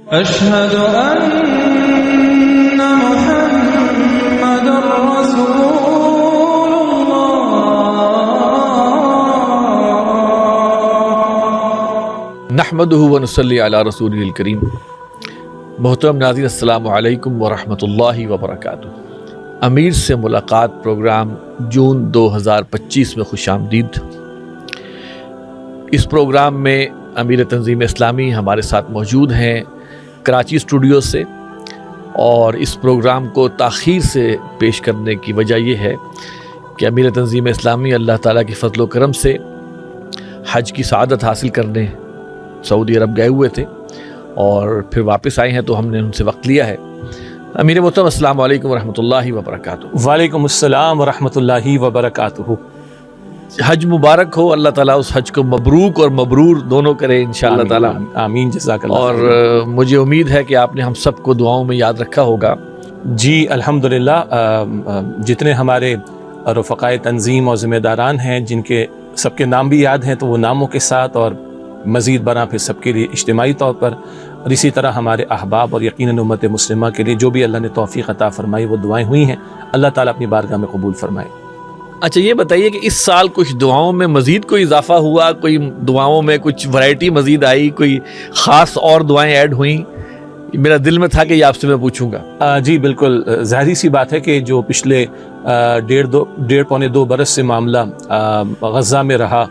أشهد أن محمد رسول الله نحمده ونصلي على رسوله الكريم۔ محترم ناظرین، السلام علیکم ورحمۃ اللہ وبرکاتہ۔ امیر سے ملاقات پروگرام جون 2025 میں خوش آمدید۔ اس پروگرام میں امیر تنظیم اسلامی ہمارے ساتھ موجود ہیں کراچی اسٹوڈیو سے، اور اس پروگرام کو تاخیر سے پیش کرنے کی وجہ یہ ہے کہ امیر تنظیم اسلامی اللہ تعالیٰ کے فضل و کرم سے حج کی سعادت حاصل کرنے سعودی عرب گئے ہوئے تھے، اور پھر واپس آئے ہیں تو ہم نے ان سے وقت لیا ہے۔ امیر محترم، السلام علیکم ورحمۃ اللہ وبرکاتہ۔ وعلیکم السلام ورحمۃ اللہ وبرکاتہ۔ حج مبارک ہو، اللہ تعالیٰ اس حج کو مبروک اور مبرور دونوں کرے انشاءاللہ تعالیٰ۔ آمین، جزاک اللہ۔ اور مجھے امید ہے کہ آپ نے ہم سب کو دعاؤں میں یاد رکھا ہوگا۔ جی الحمدللہ، جتنے ہمارے رفقائے تنظیم اور ذمہ داران ہیں جن کے سب کے نام بھی یاد ہیں، تو وہ ناموں کے ساتھ اور مزید برآں پھر سب کے لیے اجتماعی طور پر، اور اسی طرح ہمارے احباب اور یقیناً امت مسلمہ کے لیے جو بھی اللہ نے توفیق عطا فرمائی وہ دعائیں ہوئی ہیں، اللہ تعالیٰ اپنی بارگاہ میں قبول فرمائے۔ اچھا یہ بتائیے کہ اس سال کچھ دعاؤں میں مزید کوئی اضافہ ہوا، کوئی دعاؤں میں کچھ ورائٹی مزید آئی، کوئی خاص اور دعائیں ایڈ ہوئیں؟ میرا دل میں تھا کہ یہ آپ سے میں پوچھوں گا۔ جی بالکل، ظاہری سی بات ہے کہ جو پچھلے 1.5-2 برس سے معاملہ غزہ میں رہا،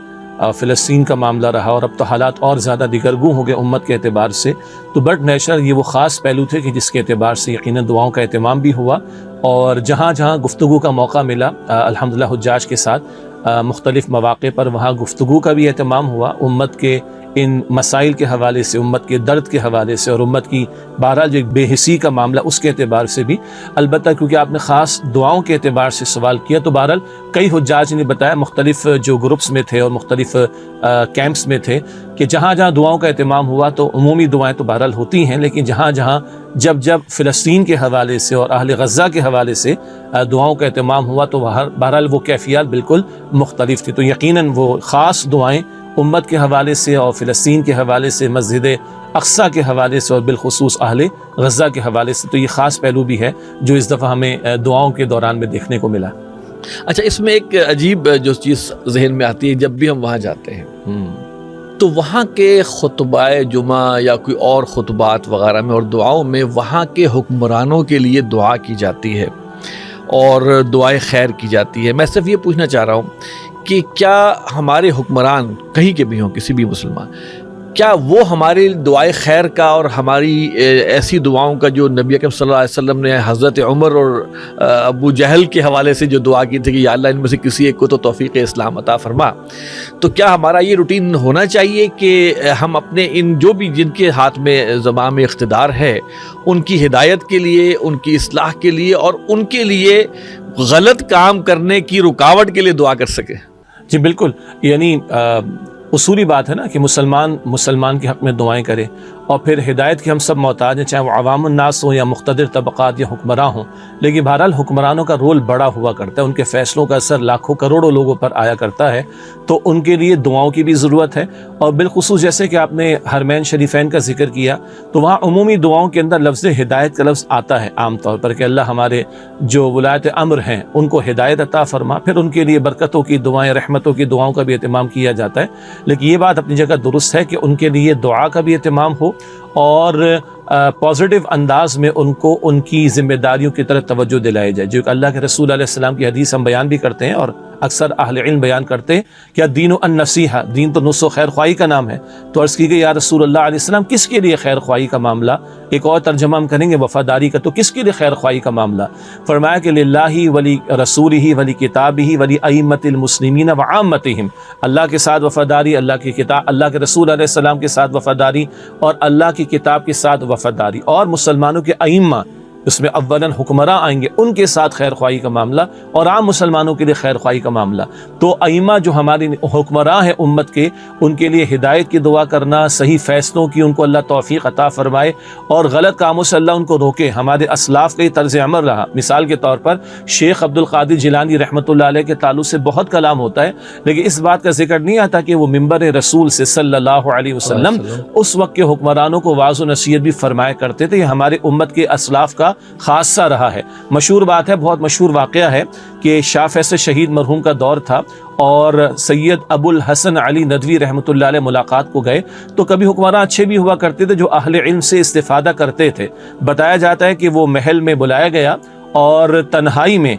فلسطین کا معاملہ رہا، اور اب تو حالات اور زیادہ دیگرگوں ہو گئے امت کے اعتبار سے، تو بٹ نیچرل یہ وہ خاص پہلو تھے کہ جس کے اعتبار سے یقیناً دعاؤں کا اہتمام بھی ہوا، اور جہاں جہاں گفتگو کا موقع ملا الحمدللہ حجاج کے ساتھ مختلف مواقع پر، وہاں گفتگو کا بھی اہتمام ہوا، امت کے ان مسائل کے حوالے سے، امت کے درد کے حوالے سے، اور امت کی بہرحال جو بے حسی کا معاملہ اس کے اعتبار سے بھی، البتہ کیونکہ آپ نے خاص دعاؤں کے اعتبار سے سوال کیا، تو بہرحال کئی حجاج نے بتایا مختلف جو گروپس میں تھے اور مختلف کیمپس میں تھے کہ جہاں جہاں دعاؤں کا اہتمام ہوا تو عمومی دعائیں تو بہرحال ہوتی ہیں، لیکن جہاں جہاں جب فلسطین کے حوالے سے اور اہل غزہ کے حوالے سے دعاؤں کا اہتمام ہوا تو بہرحال وہ کیفیات بالکل مختلف تھی۔ تو یقیناً وہ خاص دعائیں امت کے حوالے سے اور فلسطین کے حوالے سے، مسجد اقصیٰ کے حوالے سے، اور بالخصوص اہل غزہ کے حوالے سے، تو یہ خاص پہلو بھی ہے جو اس دفعہ ہمیں دعاؤں کے دوران میں دیکھنے کو ملا۔ اچھا، اس میں ایک عجیب جو چیز ذہن میں آتی ہے جب بھی ہم وہاں جاتے ہیں تو وہاں کے خطبہ جمعہ یا کوئی اور خطبات وغیرہ میں اور دعاؤں میں وہاں کے حکمرانوں کے لیے دعا کی جاتی ہے اور دعائے خیر کی جاتی ہے۔ میں صرف یہ پوچھنا چاہ رہا ہوں کہ کیا ہمارے حکمران کہیں کے بھی ہوں، کسی بھی مسلمان، کیا وہ ہماری دعائے خیر کا اور ہماری ایسی دعاؤں کا جو نبی اکرم صلی اللہ علیہ وسلم نے حضرت عمر اور ابو جہل کے حوالے سے جو دعا کی تھی کہ یا اللہ ان میں سے کسی ایک کو تو توفیق اسلام عطا فرما، تو کیا ہمارا یہ روٹین ہونا چاہیے کہ ہم اپنے ان جو بھی جن کے ہاتھ میں زمام اقتدار ہے ان کی ہدایت کے لیے، ان کی اصلاح کے لیے اور ان کے لیے غلط کام کرنے کی رکاوٹ کے لیے دعا کر سکیں؟ جی بالکل، یعنی اصولی بات ہے نا کہ مسلمان کے حق میں دعائیں کرے، اور پھر ہدایت کے ہم سب محتاج ہیں، چاہے وہ عوام الناس ہوں یا مقتدر طبقات یا حکمراں ہوں، لیکن بہرحال حکمرانوں کا رول بڑا ہوا کرتا ہے، ان کے فیصلوں کا اثر لاکھوں کروڑوں لوگوں پر آیا کرتا ہے، تو ان کے لیے دعاؤں کی بھی ضرورت ہے۔ اور بالخصوص جیسے کہ آپ نے حرمین شریفین کا ذکر کیا، تو وہاں عمومی دعاؤں کے اندر لفظ ہدایت کا لفظ آتا ہے عام طور پر کہ اللہ ہمارے جو ولایت امر ہیں ان کو ہدایت عطا فرما، پھر ان کے لیے برکتوں کی دعائیں، رحمتوں کی دعاؤں کا بھی اہتمام کیا جاتا ہے، لیکن یہ بات اپنی جگہ درست ہے کہ ان کے لیے دعا کا بھی اہتمام ہو، اور پازیٹیو انداز میں ان کو ان کی ذمہ داریوں کی طرف توجہ دلائی جائے، جو کہ اللہ کے رسول علیہ السلام کی حدیث ہم بیان بھی کرتے ہیں اور اکثر اہل علم بیان کرتے ہیں کہ دین النصیحہ، دین تو نصح و خیر خواہی کا نام ہے، تو عرض کی گئی یا رسول اللہ علیہ السلام کس کے لیے خیر خواہی کا معاملہ؟ ایک اور ترجمہ ہم کریں گے وفاداری کا، تو کس کے لیے خیر خواہی کا معاملہ؟ فرمایا کہ للہ ولی رسولہ ولی کتابہ ولی ائمۃ المسلمین وعامتہم، اللہ کے ساتھ وفاداری، اللہ کی کتاب، اللہ کے رسول علیہ السلام کے ساتھ وفاداری، اور اللہ کی کتاب کے ساتھ وفاداری، اور مسلمانوں کے ائمہ اس میں اولاً حکمراں آئیں گے، ان کے ساتھ خیر خواہی کا معاملہ، اور عام مسلمانوں کے لیے خیر خواہی کا معاملہ۔ تو ائمہ جو ہماری حکمراں ہیں امت کے، ان کے لیے ہدایت کی دعا کرنا، صحیح فیصلوں کی ان کو اللہ توفیق عطا فرمائے، اور غلط کاموں سے اللہ ان کو روکے۔ ہمارے اسلاف کا یہ طرز عمل رہا۔ مثال کے طور پر شیخ عبد القادر جیلانی رحمۃ اللہ علیہ کے تعلق سے بہت کلام ہوتا ہے، لیکن اس بات کا ذکر نہیں آتا کہ وہ منبر رسول سے صلی اللہ علیہ وسلم اس وقت کے حکمرانوں کو واعظ و نصیحت بھی فرمایا کرتے تھے۔ یہ ہمارے امت کے اسلاف کا خاصہ رہا ہے۔ مشہور بات ہے، بہت مشہور واقعہ ہے کہ شاہ فیصل شہید مرحوم کا دور تھا، اور سید ابو الحسن علی ندوی رحمۃ اللہ علیہ ملاقات کو گئے، تو کبھی حکمراں اچھے بھی ہوا کرتے تھے جو اہل علم سے استفادہ کرتے تھے۔ بتایا جاتا ہے کہ وہ محل میں بلایا گیا، اور تنہائی میں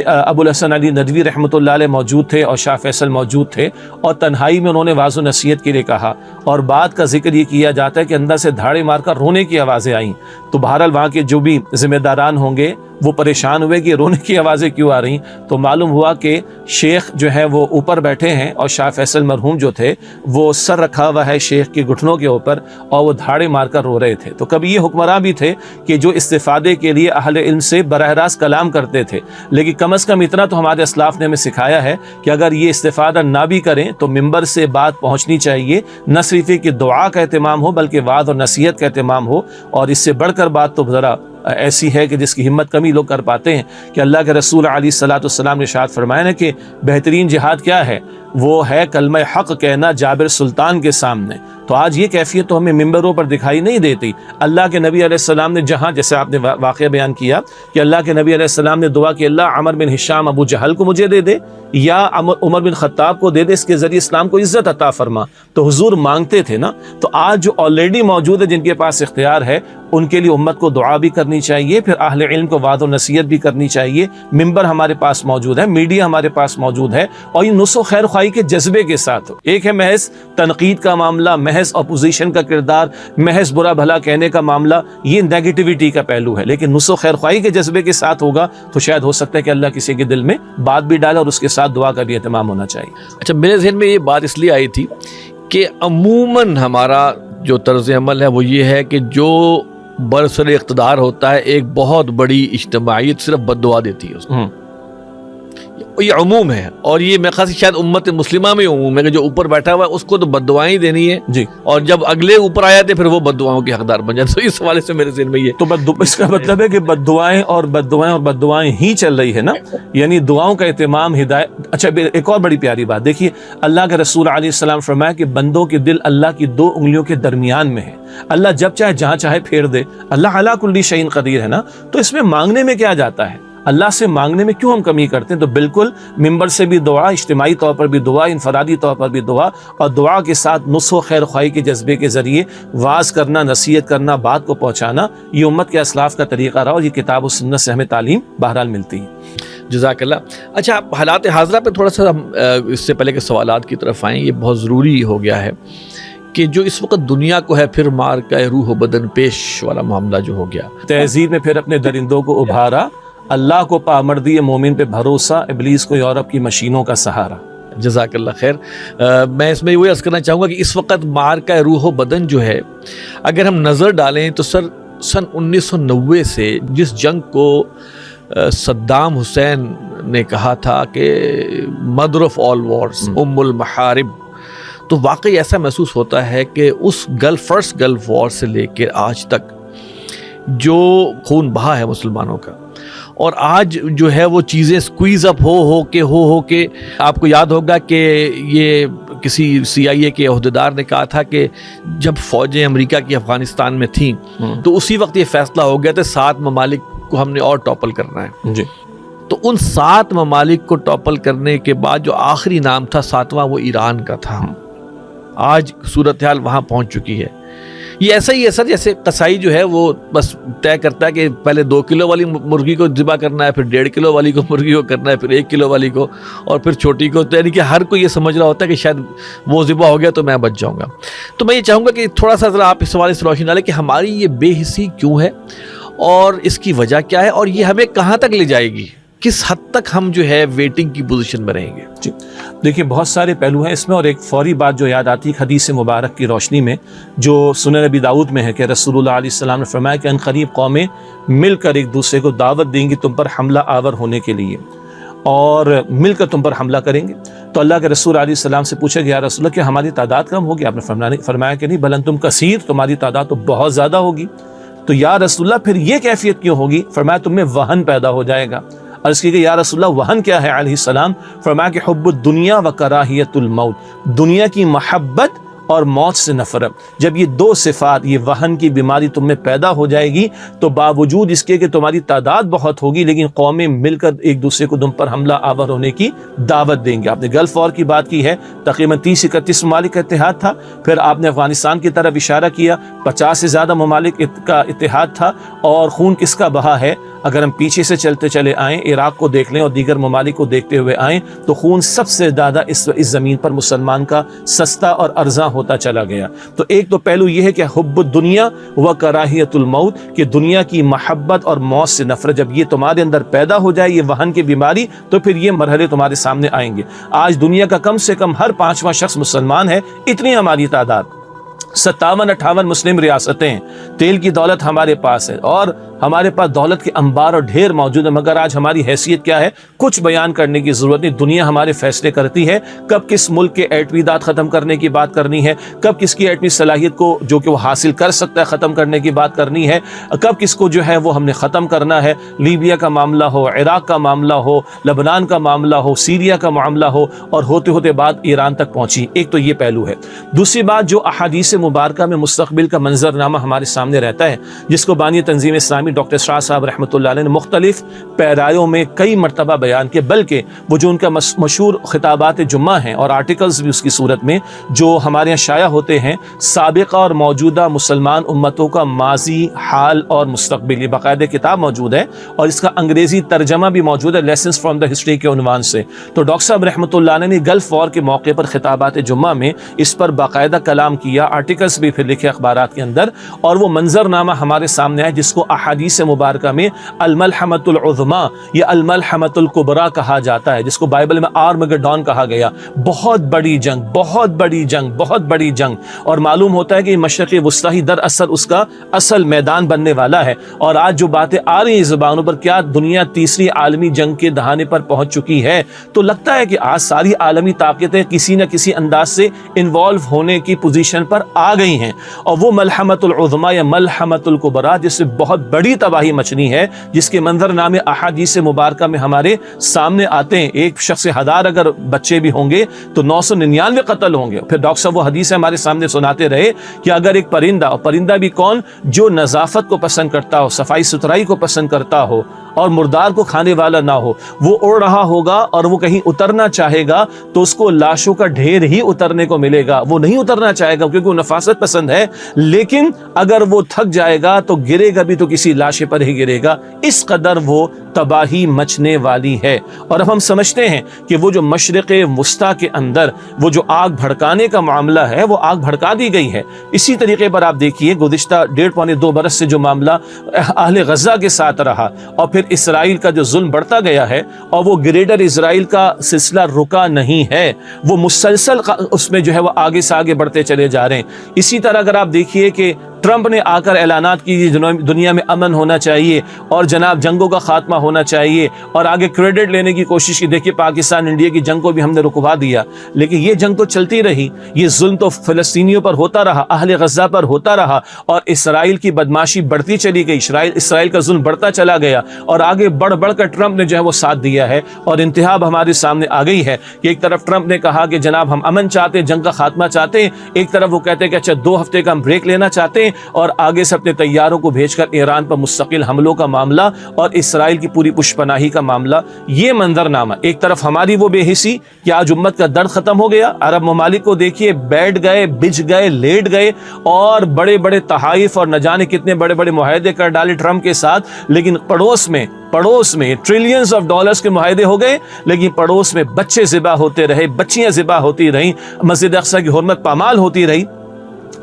ابو الحسن علی ندوی رحمۃ اللہ علیہ موجود تھے اور شاہ فیصل موجود تھے، اور تنہائی میں انہوں نے واعظ و نصیحت کے لیے کہا، اور بات کا ذکر یہ کیا جاتا ہے کہ اندر سے دھاڑے مار کر رونے کی آوازیں آئیں۔ تو بہرحال وہاں کے جو بھی ذمہ داران ہوں گے وہ پریشان ہوئے کہ رونے کی آوازیں کیوں آ رہی، تو معلوم ہوا کہ شیخ جو ہے وہ اوپر بیٹھے ہیں، اور شاہ فیصل مرحوم جو تھے وہ سر رکھا ہوا ہے شیخ کے گھٹنوں کے اوپر، اور وہ دھاڑے مار کر رو رہے تھے۔ تو کبھی یہ حکمراں بھی تھے کہ جو استفادے کے لیے اہل علم سے براہ راست کلام کرتے تھے، لیکن کم از کم اتنا تو ہمارے اسلاف نے ہمیں سکھایا ہے کہ اگر یہ استفادہ نہ بھی کریں تو منبر سے بات پہنچنی چاہیے، نہ صرف کہ دعا کا اہتمام ہو بلکہ وعظ اور نصیحت کا اہتمام ہو، اور اس سے بڑھ کر بات تو ذرا ایسی ہے کہ جس کی ہمت کم ہی لوگ کر پاتے ہیں، کہ اللہ کے رسول علیہ الصلوۃ والسلام نے ارشاد فرمایا نا کہ بہترین جہاد کیا ہے، وہ ہے کلمہ حق کہنا جابر سلطان کے سامنے۔ تو آج یہ کیفیت تو ہمیں ممبروں پر دکھائی نہیں دیتی۔ اللہ کے نبی علیہ السلام نے جہاں، جیسے آپ نے واقعہ بیان کیا کہ اللہ کے نبی علیہ السلام نے دعا کہ اللہ عمر بن ہشام ابو جہل کو مجھے دے دے، یا عمر بن خطاب کو دے دے، اس کے ذریعے اسلام کو عزت عطا فرما، تو حضور مانگتے تھے نا۔ تو آج جو آلریڈی موجود ہے، جن کے پاس اختیار ہے، ان کے لیے امت کو دعا بھی کرنی چاہیے، پھر اہل علم کو وعظ و نصیحت بھی کرنی چاہیے۔ ممبر ہمارے پاس موجود ہے، میڈیا ہمارے پاس موجود ہے، اور یہ نصح و خیر خواہی کے جذبے کے ساتھ۔ ایک ہے محض تنقید کا معاملہ، محض اپوزیشن کا کردار، محض برا بھلا کہنے کا معاملہ، یہ نیگیٹیوٹی کا پہلو ہے، لیکن نصح و خیر خواہی کے جذبے کے ساتھ ہوگا تو شاید ہو سکتا ہے کہ اللہ کسی کے دل میں بات بھی ڈالے، اور اس کے ساتھ دعا کا بھی اہتمام ہونا چاہیے۔ اچھا، میرے ذہن میں یہ بات اس لیے آئی تھی کہ عموماً ہمارا جو طرز عمل ہے وہ یہ ہے کہ جو برسر اقتدار ہوتا ہے، ایک بہت بڑی اجتماعیت صرف بد دعا دیتی ہے اس کو۔ یہ عموم ہے، اور یہ میں خاصی شاید امت مسلمہ میں عموم ہے کہ جو اوپر بیٹھا ہوا ہے اس کو تو بد دعائیں دینی ہے جی، اور جب اگلے اوپر آ جاتے پھر وہ بد دعاؤں کے حقدار بن جاتے۔ تو اس حوالے سے میرے ذہن میں یہ تو اس کا مطلب ہے کہ بد دعائیں ہی چل رہی ہے نا، یعنی دعاؤں کا اہتمام، ہدایت۔ اچھا، ایک اور بڑی پیاری بات دیکھیے، اللہ کے رسول علیہ السلام فرمایا کہ بندوں کے دل اللہ کی 2 انگلیوں کے درمیان میں ہے، اللہ جب چاہے جہاں چاہے پھیر دے، اللہ علی کل شیء قدیر ہے نا۔ تو اس میں مانگنے میں کیا جاتا ہے؟ اللہ سے مانگنے میں کیوں ہم کمی کرتے ہیں؟ تو بالکل ممبر سے بھی دعا، اجتماعی طور پر بھی دعا، انفرادی طور پر بھی دعا، اور دعا کے ساتھ نصح و خیر خواہی کے جذبے کے ذریعے واعظ کرنا، نصیحت کرنا، بات کو پہنچانا، یہ امت کے اسلاف کا طریقہ رہا، اور یہ کتاب و سنت سے ہمیں تعلیم بہرحال ملتی ہے۔ جزاک اللہ۔ اچھا، حالات حاضرہ پہ تھوڑا سا ہم اس سے پہلے کہ سوالات کی طرف آئیں، یہ بہت ضروری ہو گیا ہے کہ جو اس وقت دنیا کو ہے پھر مار کا روح و بدن پیش والا معاملہ جو ہو گیا، تہذیب میں پھر اپنے درندوں کو ابھارا، اللہ کو پامردی مومن پہ بھروسہ، ابلیس کو یورپ کی مشینوں کا سہارا۔ جزاک اللہ خیر۔ میں اس میں وہی عرض کرنا چاہوں گا کہ اس وقت مار کا روح و بدن جو ہے، اگر ہم نظر ڈالیں تو سن 1990 سے جس جنگ کو صدام حسین نے کہا تھا کہ مدر آف آل وارز، ام المحارب، تو واقعی ایسا محسوس ہوتا ہے کہ اس فرسٹ گلف وار سے لے کے آج تک جو خون بہا ہے مسلمانوں کا، اور آج جو ہے وہ چیزیں سکویز اپ ہو کے آپ کو یاد ہوگا کہ یہ کسی CIA کے عہدیدار نے کہا تھا کہ جب فوجیں امریکہ کی افغانستان میں تھیں تو اسی وقت یہ فیصلہ ہو گیا تھا 7 ممالک کو ہم نے اور ٹاپل کرنا ہے جی۔ تو ان 7 ممالک کو ٹاپل کرنے کے بعد جو آخری نام تھا 7واں، وہ ایران کا تھا۔ آج صورتحال وہاں پہنچ چکی ہے۔ یہ ایسا ہی ہے سر، جیسے قصائی جو ہے وہ بس طے کرتا ہے کہ پہلے 2 کلو والی مرغی کو ذبح کرنا ہے، پھر 1.5 کلو والی کو مرغی کو کرنا ہے، پھر 1 کلو والی کو، اور پھر چھوٹی کو، تو یعنی کہ ہر کوئی یہ سمجھ رہا ہوتا ہے کہ شاید وہ ذبح ہو گیا تو میں بچ جاؤں گا۔ تو میں یہ چاہوں گا کہ تھوڑا سا ذرا آپ اس سوال سے روشنی ڈالیں کہ ہماری یہ بے حسی کیوں ہے، اور اس کی وجہ کیا ہے، اور یہ ہمیں کہاں تک لے جائے گی؟ کس حد تک ہم جو ہے ویٹنگ کی پوزیشن میں رہیں گے؟ جی دیکھیے بہت سارے پہلو ہیں اس میں، اور ایک فوری بات جو یاد آتی ہے حدیث مبارک کی روشنی میں جو سنن نبی داؤد میں ہے کہ رسول اللہ علیہ السلام نے فرمایا کہ ان قریب قومیں مل کر ایک دوسرے کو دعوت دیں گی تم پر حملہ آور ہونے کے لیے، اور مل کر تم پر حملہ کریں گے۔ تو اللہ کے رسول علیہ السلام سے پوچھا گیا رسول اللہ کہ ہماری تعداد کم ہوگی؟ آپ نے فرمایا کہ نہیں، بل انتم کثیر، تمہاری تعداد تو بہت زیادہ ہوگی۔ تو یا رسول اللہ پھر یہ کیفیت کیوں ہوگی؟ فرمایا تم میں وہن پیدا ہو جائے گا۔ عرض کی کہ یا رسول اللہ وہن کیا ہے علیہ السلام؟ فرمایا کہ حب الدنیا و کراہیت الموت، دنیا کی محبت اور موت سے نفرت۔ جب یہ دو صفات، یہ وہن کی بیماری تم میں پیدا ہو جائے گی تو باوجود اس کے کہ تمہاری تعداد بہت ہوگی لیکن قومیں مل کر ایک دوسرے کو تم پر حملہ آور ہونے کی دعوت دیں گے۔ آپ نے گلف وار کی بات کی ہے، تقریباً 30-31 ممالک کا اتحاد تھا، پھر آپ نے افغانستان کی طرف اشارہ کیا، 50 سے زیادہ ممالک کا اتحاد تھا، اور خون کس کا بہا ہے؟ اگر ہم پیچھے سے چلتے چلے آئیں، عراق کو دیکھ لیں اور دیگر ممالک کو دیکھتے ہوئے آئیں تو خون سب سے زیادہ اس زمین پر مسلمان کا سستا اور ارزاں ہوتا چلا گیا۔ تو ایک تو پہلو یہ ہے کہ حب الدنیا و کراہیت الموت، کہ دنیا کی محبت اور موت سے نفرت جب یہ تمہارے اندر پیدا ہو جائے، یہ وہن کی بیماری، تو پھر یہ مرحلے تمہارے سامنے آئیں گے۔ آج دنیا کا کم سے کم ہر 5واں شخص مسلمان ہے، اتنی ہماری تعداد، 57-58 مسلم ریاستیں، تیل کی دولت ہمارے پاس ہے، اور ہمارے پاس دولت کے انبار اور ڈھیر موجود ہے، مگر آج ہماری حیثیت کیا ہے؟ کچھ بیان کرنے کی ضرورت نہیں۔ دنیا ہمارے فیصلے کرتی ہے کب کس ملک کے ایٹمی داد ختم کرنے کی بات کرنی ہے، کب کس کی ایٹمی صلاحیت کو جو کہ وہ حاصل کر سکتا ہے ختم کرنے کی بات کرنی ہے، کب کس کو جو ہے وہ ہم نے ختم کرنا ہے۔ لیبیا کا معاملہ ہو، عراق کا معاملہ ہو، لبنان کا معاملہ ہو، سیریا کا معاملہ ہو، اور ہوتے ہوتے بات ایران تک پہنچی۔ ایک تو یہ پہلو ہے۔ دوسری بات، جو احادیث مبارکہ میں مستقبل کا منظرنامہ ہمارے سامنے رہتا ہے، جس کو بانی تنظیم اسلامی ڈاکٹر شاہ صاحب رحمۃ اللہ علیہ نے مختلف پیرایوں میں کئی مرتبہ بیان کیا، بلکہ وہ جو ان کا مشہور خطابات جمعہ ہیں اور آرٹیکلز بھی اس کی صورت میں جو ہمارے یہاں شائع ہوتے ہیں، سابقہ اور موجودہ مسلمان امتوں کا ماضی، حال اور مستقبل، یہ باقاعدہ کتاب موجود ہے اور اس کا انگریزی ترجمہ بھی موجود ہے لیسنز فرام دا ہسٹری کے عنوان سے۔ تو ڈاکٹر صاحب رحمۃ اللہ علیہ نے گلف وار کے موقع پر خطابات جمعہ میں اس پر باقاعدہ کلام کیا، آرٹیکلز بھی پھر لکھے اخبارات کے اندر، اور وہ منظرنامہ ہمارے سامنے ہے جس کو احادیث مبارکہ میں الملحمۃ العظمیٰ یا الملحمۃ الکبریٰ کہا جاتا ہے، جس کو بائبل میں آرمگڈون کہا گیا۔ بہت بڑی جنگ، بہت بڑی جنگ، بہت بڑی جنگ، اور معلوم ہوتا ہے کہ مشرق وسطیٰ ہی دراصل اس کا اصل میدان بننے والا ہے۔ اور آج جو باتیں آ رہی ہیں زبانوں پر، کیا دنیا تیسری عالمی جنگ کے دہانے پر پہنچ چکی ہے؟ تو لگتا ہے کہ آج ساری عالمی طاقتیں کسی نہ کسی انداز سے انوالو ہونے کی پوزیشن پر آ گئی ہیں، اور وہ ملحمۃ العظمیٰ یا ملحمۃ الکبریٰ جس سے بہت بڑی تباہی مچنی ہے، جس کے منظرنامے احادیث مبارکہ میں ہمارے سامنے آتے ہیں۔ ایک شخص 1000 اگر بچے بھی ہوں گے تو 999 قتل ہوں گے۔ پھر ڈاکٹر صاحب وہ حدیث ہمارے سامنے سناتے رہے کہ اگر ایک پرندہ، اور پرندہ بھی کون؟ جو نظافت کو پسند کرتا ہو، صفائی ستھرائی کو پسند کرتا ہو اور مردار کو کھانے والا نہ ہو، وہ اڑ رہا ہوگا اور وہ کہیں اترنا چاہے گا تو اس کو لاشوں کا ڈھیر ہی اترنے کو ملے گا، وہ نہیں اترنا چاہے گا کیونکہ وہ نفاست پسند ہے، لیکن اگر وہ تھک جائے گا تو گرے گا بھی تو کسی لاش پر ہی گرے گا، اس قدر وہ تباہی مچنے والی ہے۔ اور اب ہم سمجھتے ہیں کہ وہ جو مشرق وسطیٰ کے اندر وہ جو آگ بھڑکانے کا معاملہ ہے، وہ آگ بھڑکا دی گئی ہے۔ اسی طریقے پر آپ دیکھیے گزشتہ 1.5-2 برس سے جو معاملہ اہل غزہ کے ساتھ رہا، اور پھر اسرائیل کا جو ظلم بڑھتا گیا ہے، اور وہ گریٹر اسرائیل کا سلسلہ رکا نہیں ہے، وہ مسلسل اس میں جو ہے وہ آگے سے آگے بڑھتے چلے جا رہے ہیں۔ اسی طرح اگر آپ دیکھیے کہ ٹرمپ نے آ کر اعلانات کی دنیا میں امن ہونا چاہیے اور جناب جنگوں کا خاتمہ ہونا چاہیے، اور آگے کریڈٹ لینے کی کوشش کی، دیکھیے پاکستان انڈیا کی جنگ کو بھی ہم نے رکوا دیا، لیکن یہ جنگ تو چلتی رہی، یہ ظلم تو فلسطینیوں پر ہوتا رہا، اہل غزہ پر ہوتا رہا، اور اسرائیل کی بدماشی بڑھتی چلی گئی، اسرائیل کا ظلم بڑھتا چلا گیا، اور آگے بڑھ بڑھ کر ٹرمپ نے جو ہے وہ ساتھ دیا ہے، اور انتہا ہمارے سامنے آ گئی ہے کہ ایک طرف ٹرمپ نے کہا کہ جناب ہم امن چاہتے ہیں، جنگ کا خاتمہ چاہتے ہیں، ایک طرف وہ کہتے ہیں کہ اچھا 2 ہفتے کا ہم بریک لینا چاہتے ہیں، اور آگے سے اپنے طیاروں کو بھیج کر ایران پر مستقل حملوں کا معاملہ اور اسرائیل کی پوری پشپناہی کا معاملہ۔ یہ منظرنامہ، ایک طرف ہماری وہ بے حسی کہ آج امت کا درد ختم ہو گیا، عرب ممالک کو دیکھیے بیٹھ گئے، بچ گئے، لیٹ گئے، اور بڑے بڑے تحائف اور نہ جانے کتنے بڑے بڑے معاہدے کر ڈالے ٹرمپ کے ساتھ، لیکن پڑوس میں ٹریلینز آف ڈالرز کے معاہدے ہو گئے، لیکن پڑوس میں بچے ذبح ہوتے رہے، بچیاں ذبح ہوتی رہیں، مسجد اقصی کی حرمت پامال ہوتی رہی۔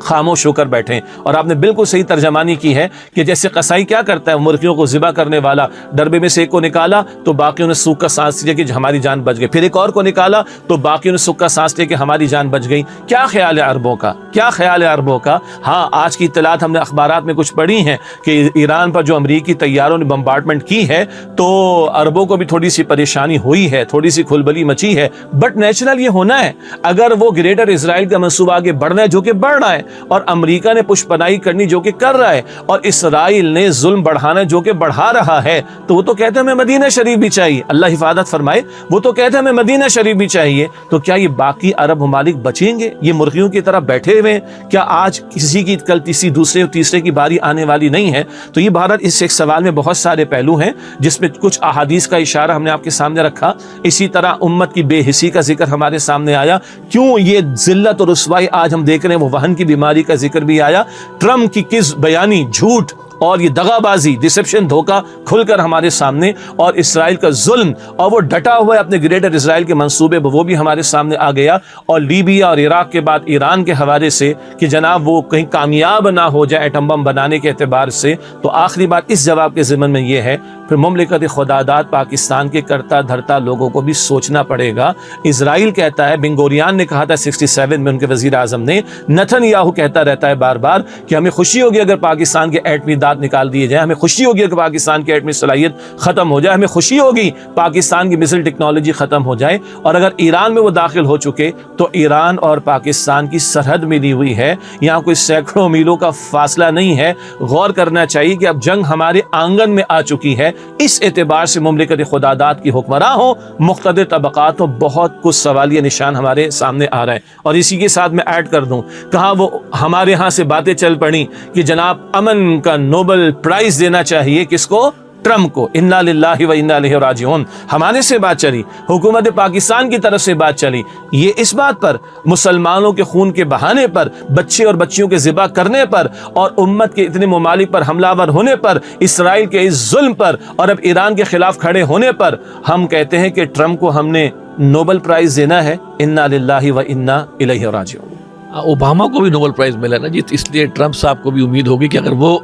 خاموش ہو کر بیٹھیں. اور آپ نے بالکل صحیح ترجمانی کی ہے کہ جیسے قصائی کیا کرتا ہے, مرغیوں کو ذبح کرنے والا ڈربے میں سے ایک کو نکالا تو باقیوں نے سوکھ کا سانس لیا کہ ہماری جان بچ گئی, پھر ایک اور کو نکالا تو باقیوں نے سوکھ کا سانس لیا کہ ہماری جان بچ گئی. کیا خیال ہے عربوں کا, کیا خیال ہے عربوں کا؟ ہاں, آج کی اطلاعات ہم نے اخبارات میں کچھ پڑھی ہیں کہ ایران پر جو امریکی طیاروں نے بمبارڈمنٹ کی ہے تو عربوں کو بھی تھوڑی سی پریشانی ہوئی ہے, تھوڑی سی کھلبلی مچی ہے, بٹ نیچرل یہ ہونا ہے. اگر وہ گریٹر اسرائیل کا منصوبہ آگے بڑھنا ہے جو کہ بڑھ رہا ہے, اور امریکہ نے پشپنائی کرنی جو کہ کر رہا ہے, اور اسرائیل نے ظلم بڑھانا جو کہ بڑھا رہا ہے, تو وہ تو کہتے ہیں ہمیں مدینہ شریف بھی چاہیے, اللہ حفاظت فرمائے, وہ تو کہتے ہیں ہمیں مدینہ شریف بھی چاہیے. تو کیا یہ باقی عرب ممالک بچیں گے؟ یہ مرغیوں کی طرح بیٹھے ہوئے ہیں؟ کیا آج کسی کی کل کسی دوسرے اور تیسرے کی باری آنے والی نہیں ہے؟ تو یہ بھارت اس ایک سوال میں بہت سارے پہلو ہیں جس میں کچھ احادیث کا اشارہ ہم نے آپ کے سامنے رکھا. اسی طرح امت کی بے حسی کا ذکر ہمارے سامنے آیا, کیوں یہ ذلت اور رسوائی آج ہم دیکھ رہے ہیں, وہ وہن کی بیماری کا ذکر بھی آیا. ٹرمپ کی کذب بیانی, جھوٹ اور یہ دغا بازی, ڈسپشن, دھوکہ کھل کر ہمارے سامنے, اور اسرائیل کا ظلم, اور وہ ڈٹا ہوا ہے اپنے گریٹر اسرائیل کے منصوبے, وہ بھی ہمارے سامنے آ گیا. اور لیبیا اور عراق کے بعد ایران کے حوالے سے کہ جناب وہ کہیں کامیاب نہ ہو جائے ایٹم بم بنانے کے اعتبار سے. تو آخری بات اس جواب کے ضمن میں یہ ہے, پھر مملکت خداداد پاکستان کے کرتا دھرتا لوگوں کو بھی سوچنا پڑے گا. اسرائیل کہتا ہے, بن گوریان نے کہا تھا 67 میں ان کے وزیر اعظم نے, نتن یاہو کہتا رہتا ہے بار بار کہ ہمیں خوشی ہوگی اگر پاکستان کے ایٹمی نکال دیے جائیں, ہمیں خوشی ہوگی کہ پاکستان کی ایٹمی صلاحیت ختم ہو جائے, ہمیں خوشی ہوگی پاکستان کی مثل ٹیکنالوجی ختم ہو جائے. اور اگر ایران میں وہ داخل ہو چکے تو ایران اور پاکستان کی سرحد ملی ہوئی ہے, یہاں کوئی سینکڑوں میلوں کا فاصلہ نہیں ہے. غور کرنا چاہیے کہ اب جنگ ہمارے آنگن میں آ چکی ہے. اس اعتبار سے مملکت خداداد کی حکمراں ہو, مقتدر طبقات ہو, بہت کچھ سوالیہ نشان ہمارے سامنے آ رہا ہے. اور اسی کے ساتھ میں ایڈ کر دوں, کہاں وہ ہمارے ہاں سے باتیں چل پڑی کہ جناب امن کا نوبل پرائز دینا چاہیے کس کو؟ ٹرمپ کو. انا للہ و انا الیہ راجعون. ہمارے سے بات چلی, حکومت پاکستان کی طرف سے بات چلی, یہ اس بات پر مسلمانوں کے خون کے بہانے پر, بچے اور بچیوں کے ذبح کرنے پر, اور امت کے اتنے ممالک پر حملہ ور ہونے پر, اسرائیل کے اس ظلم پر, اور اب ایران کے خلاف کھڑے ہونے پر ہم کہتے ہیں کہ ٹرمپ کو ہم نے نوبل پرائز دینا ہے. انا للہ و انا الیہ راجعون. اوباما کو بھی نوبل پرائز ملا نا جی, اس لیے ٹرمپ صاحب کو بھی امید ہوگی کہ اگر وہ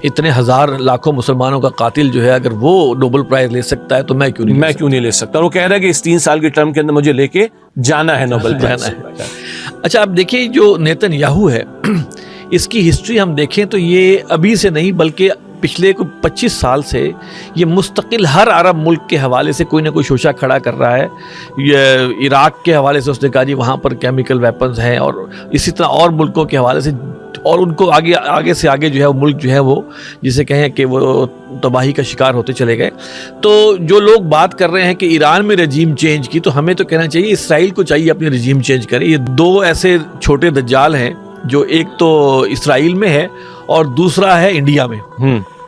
اتنے ہزار لاکھوں مسلمانوں کا قاتل جو ہے اگر وہ نوبل پرائز لے سکتا ہے تو میں کیوں نہیں لے سکتا. اور وہ کہہ رہا ہے کہ اس 3 سال کے ٹرم کے اندر مجھے لے کے جانا ہے نوبل پرائز. اچھا, اب دیکھیں جو نیتن یاہو ہے, اس کی ہسٹری ہم دیکھیں تو یہ ابھی سے نہیں بلکہ پچھلے 25 سال سے یہ مستقل ہر عرب ملک کے حوالے سے کوئی نہ کوئی شوشہ کھڑا کر رہا ہے. یہ عراق کے حوالے سے اس نے کہا جی وہاں پر کیمیکل ویپنز ہیں, اور اسی طرح اور ملکوں کے حوالے سے, اور ان کو آگے سے آگے جو ہے وہ ملک جو ہے وہ جسے کہیں کہ وہ تباہی کا شکار ہوتے چلے گئے. تو جو لوگ بات کر رہے ہیں کہ ایران میں رجیم چینج کی, تو ہمیں تو کہنا چاہیے اسرائیل کو چاہیے اپنی رجیم چینج کرے. یہ 2 ایسے چھوٹے دجال ہیں, جو ایک تو اسرائیل میں ہے اور دوسرا ہے انڈیا میں.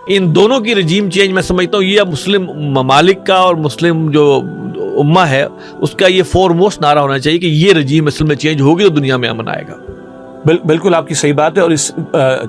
ان دونوں کی رجیم چینج میں سمجھتا ہوں یہ مسلم ممالک کا اور مسلم جو امہ ہے اس کا یہ فورموسٹ نعرہ ہونا چاہیے کہ یہ رجیم اصل میں چینج ہوگی تو دنیا میں امن آئے گا. بالکل آپ کی صحیح بات ہے. اور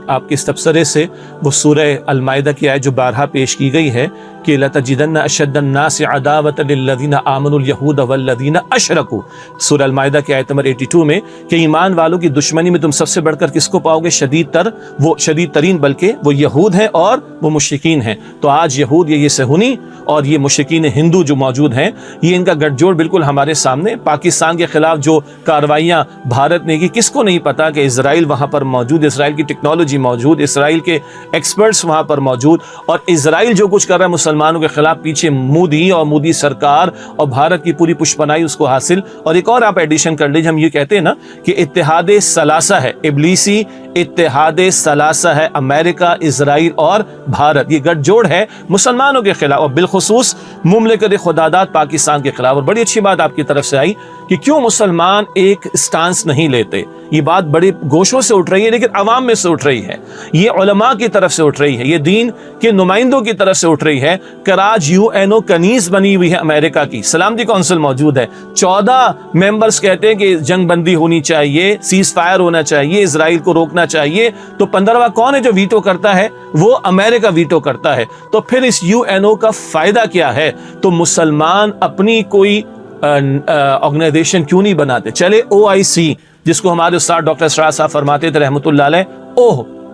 آپ کے اس تبصرے سے وہ سورہ المائدہ کی آیت جو بارہا پیش کی گئی ہے کہ لَتَجِدَنَّ أَشَدَّ النَّاسِ عَدَاوَةً لِلَّذِينَ آمَنُوا الْيَهُودَ وَالَّذِينَ أَشْرَكُوا, سورہ المائدہ کی آیت نمبر 82 میں, کہ ایمان والوں کی دشمنی میں تم سب سے بڑھ کر کس کو پاؤ گے؟ شدید ترین بلکہ وہ یہود ہیں اور وہ مشرکین ہیں. تو آج یہود یہ صہیونی اور یہ مشرکین ہندو جو موجود ہیں, یہ ان کا گٹھ جوڑ بالکل ہمارے سامنے. پاکستان کے خلاف جو کارروائیاں بھارت نے کی, کس کو نہیں پتا کہ اسرائیل وہاں پر موجود, اسرائیل کی ٹیکنالوجی موجود, اسرائیل کے ایکسپرٹس وہاں پر موجود, اور اسرائیل جو کچھ کر رہا ہے مسلمانوں کے خلاف پیچھے مودی اور مودی سرکار اور بھارت کی پوری پشپنائی اس کو حاصل. اور ایک اور آپ ایڈیشن کر لیجیے, ہم یہ کہتے ہیں نا کہ اتحاد ثلاثہ ہے, ابلیسی اتحاد ثلاثہ ہے, امریکہ, اسرائیل اور بھارت, یہ گٹھ جوڑ ہے مسلمانوں کے خلاف اور بالخصوص مملکت خداداد پاکستان کے خلاف. اور بڑی اچھی بات آپ کی طرف سے آئی کہ کیوں مسلمان ایک سٹانس نہیں لیتے. یہ بات بڑی گوشوں سے اٹھ رہی ہے لیکن عوام میں سے اٹھ رہی ہے, یہ علماء کی طرف سے اٹھ رہی ہے, یہ دین کے نمائندوں کی طرف سے اٹھ رہی ہے. کراچ UNO کنیز بنی ہوئی ہے امریکہ کی, سلامتی کونسل موجود ہے, 14 ممبرز کہتے ہیں کہ جنگ بندی ہونی چاہیے, سیز فائر ہونا چاہیے, اسرائیل کو روکنا چاہیے. تو 15واں کون ہے جو ویٹو کرتا ہے؟ وہ امریکہ ویٹو کرتا ہے. تو پھر اس UNO کا فائدہ کیا ہے؟ تو مسلمان اپنی کوئی آرگنائزیشن کیوں نہیں بناتے؟ چلے OIC جس کو ہمارے استاد ڈاکٹر اسرار صاحب فرماتے تھے رحمۃ اللہ علیہ،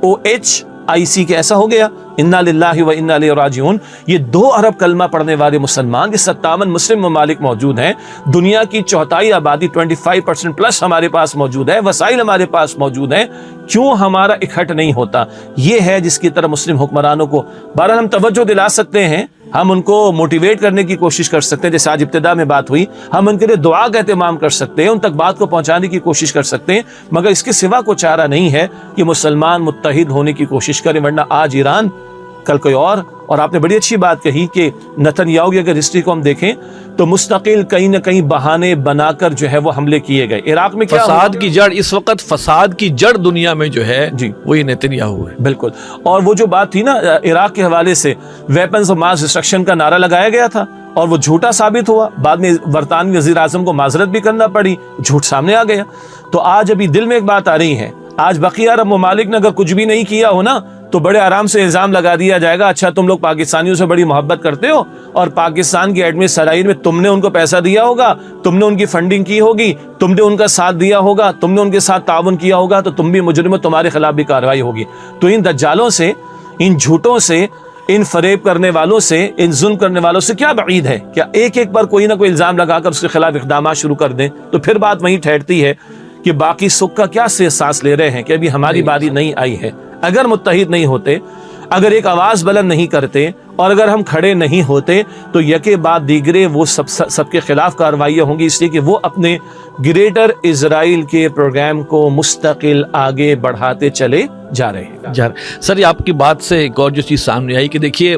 OHIC کے ایسا ہو گیا، انا للہ و انا الیہ راجعون۔ یہ 2 ارب کلمہ پڑھنے والے مسلمان، یہ 57 مسلم ممالک موجود ہیں، دنیا کی چوتھائی آبادی 25% پلس ہمارے پاس موجود ہے، وسائل ہمارے پاس موجود ہیں، کیوں ہمارا اکٹھ نہیں ہوتا؟ یہ ہے جس کی طرف مسلم حکمرانوں کو بہرحال ہم توجہ دلا سکتے ہیں، ہم ان کو موٹیویٹ کرنے کی کوشش کر سکتے ہیں، جیسے آج ابتدا میں بات ہوئی، ہم ان کے لیے دعا کا اہتمام کر سکتے ہیں، ان تک بات کو پہنچانے کی کوشش کر سکتے ہیں، مگر اس کے سوا کوئی چارہ نہیں ہے کہ مسلمان متحد ہونے کی کوشش کریں، ورنہ آج ایران کل کوئی اور آپ نے بڑی اچھی بات کہی کہ نتن یاہو کی اگر ہسٹری کو ہم دیکھیں تو مستقل کہیں نہ کہیں بہانے بنا کر جو ہے وہ حملے کیے گئے۔ عراق میں کیا فساد کی جڑ، اس وقت فساد کی جڑ دنیا میں جو ہے جی وہ یہ نتن یاہو ہے۔ بالکل، اور وہ جو بات تھی نا عراق کے حوالے سے ویپنز آف ماس ڈسٹرکشن کا نعرہ لگایا گیا تھا اور وہ جھوٹا ثابت ہوا، بعد میں برطانوی وزیر اعظم کو معذرت بھی کرنا پڑی، جھوٹ سامنے آ گیا۔ تو آج ابھی دل میں ایک بات آ رہی ہے، آج بقیہ عرب ممالک نے اگر کچھ بھی نہیں کیا ہو نا تو بڑے آرام سے الزام لگا دیا جائے گا، اچھا تم لوگ پاکستانیوں سے بڑی محبت کرتے ہو اور پاکستان کی ایٹمی اسرائیل میں تم نے ان کو پیسہ دیا ہوگا، تم نے ان کی فنڈنگ کی ہوگی، تم نے ان کا ساتھ دیا ہوگا، تم نے ان کے ساتھ تعاون کیا ہوگا، تو تم بھی مجرم ہو، تمہارے خلاف بھی کارروائی ہوگی۔ تو ان دجالوں سے، ان جھوٹوں سے، ان فریب کرنے والوں سے، ان ظلم کرنے والوں سے کیا بعید ہے؟ کیا ایک ایک پر کوئی نہ کوئی الزام لگا کر اس کے خلاف اقدامات شروع کر دیں؟ تو پھر بات وہیں ٹھہرتی ہے کہ باقی سکھ کا کیا سے سانس لے رہے ہیں کہ ابھی ہماری باری نہیں آئی ہے۔ اگر متحد نہیں ہوتے، اگر ایک آواز بلند نہیں کرتے اور اگر ہم کھڑے نہیں ہوتے تو یکے بعد دیگرے وہ سب کے خلاف کارروائیاں ہوں گی، اس لیے کہ وہ اپنے گریٹر اسرائیل کے پروگرام کو مستقل آگے بڑھاتے چلے جا رہے ہیں۔ سر یہ آپ کی بات سے ایک اور جو چیز سامنے آئی کہ دیکھیے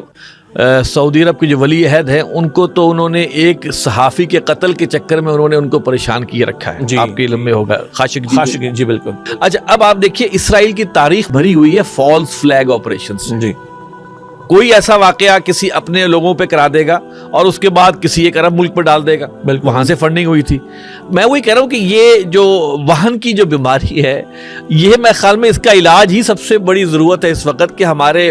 سعودی عرب کے جو ولی عہد ہیں ان کو تو انہوں نے ایک صحافی کے قتل کے چکر میں انہوں نے ان کو پریشان کیے رکھا ہے، آپ کے علم میں ہوگا، خاشقجی جی بالکل۔ اچھا اب آپ دیکھیے اسرائیل کی تاریخ بھری ہوئی ہے فالس فلیگ آپریشنز۔ جی کوئی ایسا واقعہ کسی اپنے لوگوں پہ کرا دے گا اور اس کے بعد کسی ایک عرب ملک پہ ڈال دے گا، وہاں سے فنڈنگ ہوئی تھی۔ میں وہی کہہ رہا ہوں کہ یہ جو وہن کی جو بیماری ہے، یہ میں خیال میں اس کا علاج ہی سب سے بڑی ضرورت ہے اس وقت کہ ہمارے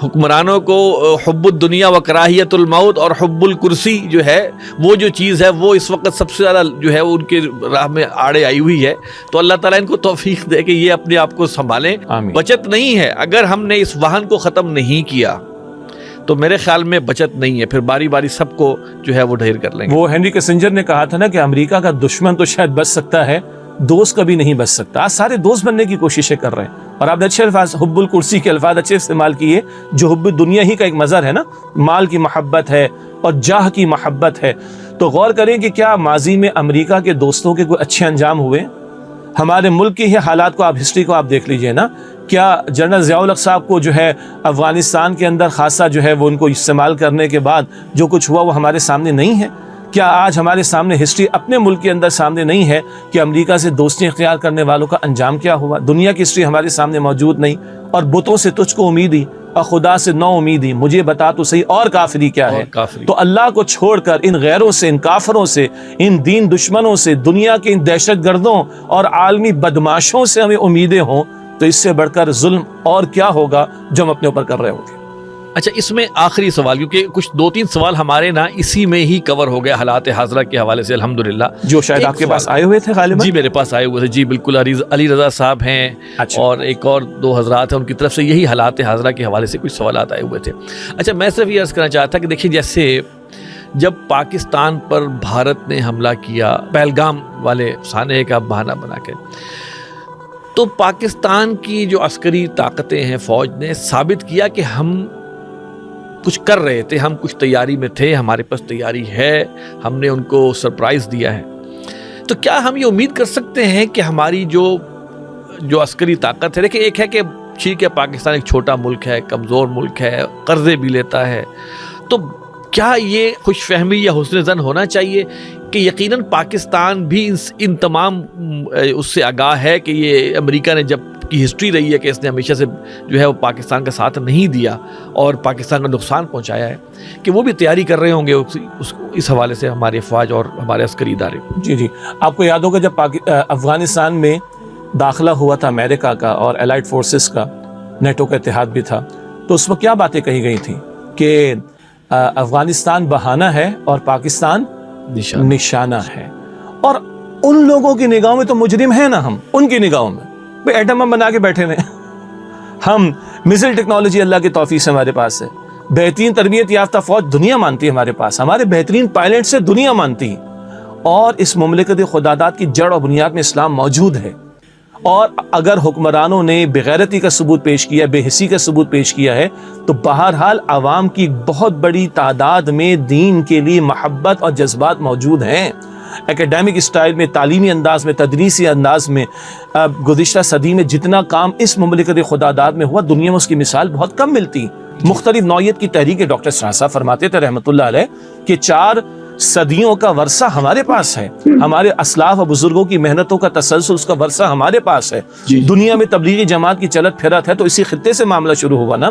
حکمرانوں کو حب الدنیا و کراہیت الموت اور حب الکرسی جو ہے وہ جو چیز ہے وہ اس وقت سب سے زیادہ جو ہے ان کے راہ میں آڑے آئی ہوئی ہے۔ تو اللہ تعالیٰ ان کو توفیق دے کہ یہ اپنے آپ کو سنبھالیں۔ بچت نہیں ہے، اگر ہم نے اس وہن کو ختم نہیں کیا تو میرے خیال میں بچت نہیں ہے، پھر باری باری سب کو جو ہے وہ ڈھیر کر لیں گے۔ وہ ہنری کسنجر نے کہا تھا نا کہ امریکہ کا دشمن تو شاید بچ سکتا ہے، دوست کبھی نہیں بچ سکتا۔ آج سارے دوست بننے کی کوششیں کر رہے ہیں، اور آپ نے اچھے الفاظ حب الکرسی کے الفاظ اچھے استعمال کیے، جو حب دنیا ہی کا ایک مظہر ہے نا، مال کی محبت ہے اور جاہ کی محبت ہے۔ تو غور کریں کہ کیا ماضی میں امریکہ کے دوستوں کے کوئی اچھے انجام ہوئے؟ ہمارے ملک کے ہی حالات کو آپ ہسٹری کو آپ دیکھ لیجئے نا، کیا جنرل ضیاء الحق صاحب کو جو ہے افغانستان کے اندر خاصا جو ہے وہ ان کو استعمال کرنے کے بعد جو کچھ ہوا وہ ہمارے سامنے نہیں ہے؟ کیا آج ہمارے سامنے ہسٹری اپنے ملک کے اندر سامنے نہیں ہے کہ امریکہ سے دوستی اختیار کرنے والوں کا انجام کیا ہوا؟ دنیا کی ہسٹری ہمارے سامنے موجود نہیں، اور بتوں سے تجھ کو امیدی اور خدا سے نو امیدی، مجھے بتا تو صحیح اور کافری کیا ہے؟ تو اللہ کو چھوڑ کر ان غیروں سے، ان کافروں سے، ان دین دشمنوں سے، دنیا کے ان دہشت گردوں اور عالمی بدماشوں سے ہمیں امیدیں ہوں تو اس سے بڑھ کر ظلم اور کیا ہوگا جو ہم اپنے اوپر کر رہے ہوں گے۔ اچھا اس میں آخری سوال، کیونکہ کچھ 2-3 سوال ہمارے نا اسی میں ہی کور ہو گیا حالات حاضرہ کے حوالے سے الحمدللہ، جو شاید آپ کے پاس آئے ہوئے تھے غالباً۔ جی میرے پاس آئے ہوئے تھے، جی بالکل، علی رضا صاحب ہیں اور ایک اور 2 حضرات ہیں، ان کی طرف سے یہی حالات حاضرہ کے حوالے سے کچھ سوالات آئے ہوئے تھے۔ اچھا میں صرف یہ عرض کرنا چاہتا تھا کہ دیکھیے جیسے جب پاکستان پر بھارت نے حملہ کیا پہلگام والے سانے کا بہانہ بنا کے، تو پاکستان کی جو عسکری طاقتیں ہیں، فوج نے ثابت کیا کہ ہم کچھ کر رہے تھے، ہم کچھ تیاری میں تھے، ہمارے پاس تیاری ہے، ہم نے ان کو سرپرائز دیا ہے۔ تو کیا ہم یہ امید کر سکتے ہیں کہ ہماری جو عسکری طاقت ہے، دیکھیں ایک ہے کہ ٹھیک ہے پاکستان ایک چھوٹا ملک ہے، کمزور ملک ہے، قرضے بھی لیتا ہے، تو کیا یہ خوش فہمی یا حسن ظن ہونا چاہیے کہ یقیناً پاکستان بھی ان تمام اس سے آگاہ ہے کہ یہ امریکہ نے جب کی ہسٹری رہی ہے کہ اس نے ہمیشہ سے جو ہے وہ پاکستان کا ساتھ نہیں دیا اور پاکستان کا نقصان پہنچایا ہے، کہ وہ بھی تیاری کر رہے ہوں گے اس حوالے سے ہمارے فوج اور ہمارے عسکری ادارے؟ جی آپ کو یاد ہوگا جب افغانستان میں داخلہ ہوا تھا امریکہ کا اور الائڈ فورسز کا، نیٹو کا اتحاد بھی تھا، تو اس وقت کیا باتیں کہی گئی تھیں کہ افغانستان بہانہ ہے اور پاکستان نشانہ ہے، اور ان لوگوں کی نگاہوں میں تو مجرم ہیں نا ہم، ان کی نگاہوں میں بھئی ایٹم بم بنا کے بیٹھے ہوئے ہیں، ہم میزائل ٹیکنالوجی اللہ کی توفیق سے ہمارے پاس ہے، بہترین تربیت یافتہ فوج دنیا مانتی ہے ہمارے پاس، ہمارے بہترین پائلٹ سے دنیا مانتی ہے، اور اس مملکت خداداد کی جڑ اور بنیاد میں اسلام موجود ہے۔ اور اگر حکمرانوں نے بغیرتی کا ثبوت پیش کیا، بے حسی کا ثبوت پیش کیا ہے، تو بہرحال عوام کی بہت بڑی تعداد میں دین کے لیے محبت اور جذبات موجود ہیں۔ اکیڈیمک اسٹائل میں، تعلیمی انداز میں، تدریسی انداز میں گزشتہ صدی میں جتنا کام اس مملکت خداداد میں ہوا، دنیا میں اس کی مثال بہت کم ملتی۔ مختلف نوعیت کی تحریک ڈاکٹر سراج صاحب فرماتے تھے رحمۃ اللہ علیہ کہ 4 صدیوں کا ورثہ ہمارے پاس ہے، ہمارے اسلاف اور بزرگوں کی محنتوں کا تسلسل، اس کا ورثہ ہمارے پاس ہے۔ دنیا میں تبلیغی جماعت کی چلت پھرت ہے تو اسی خطے سے معاملہ شروع ہوا نا۔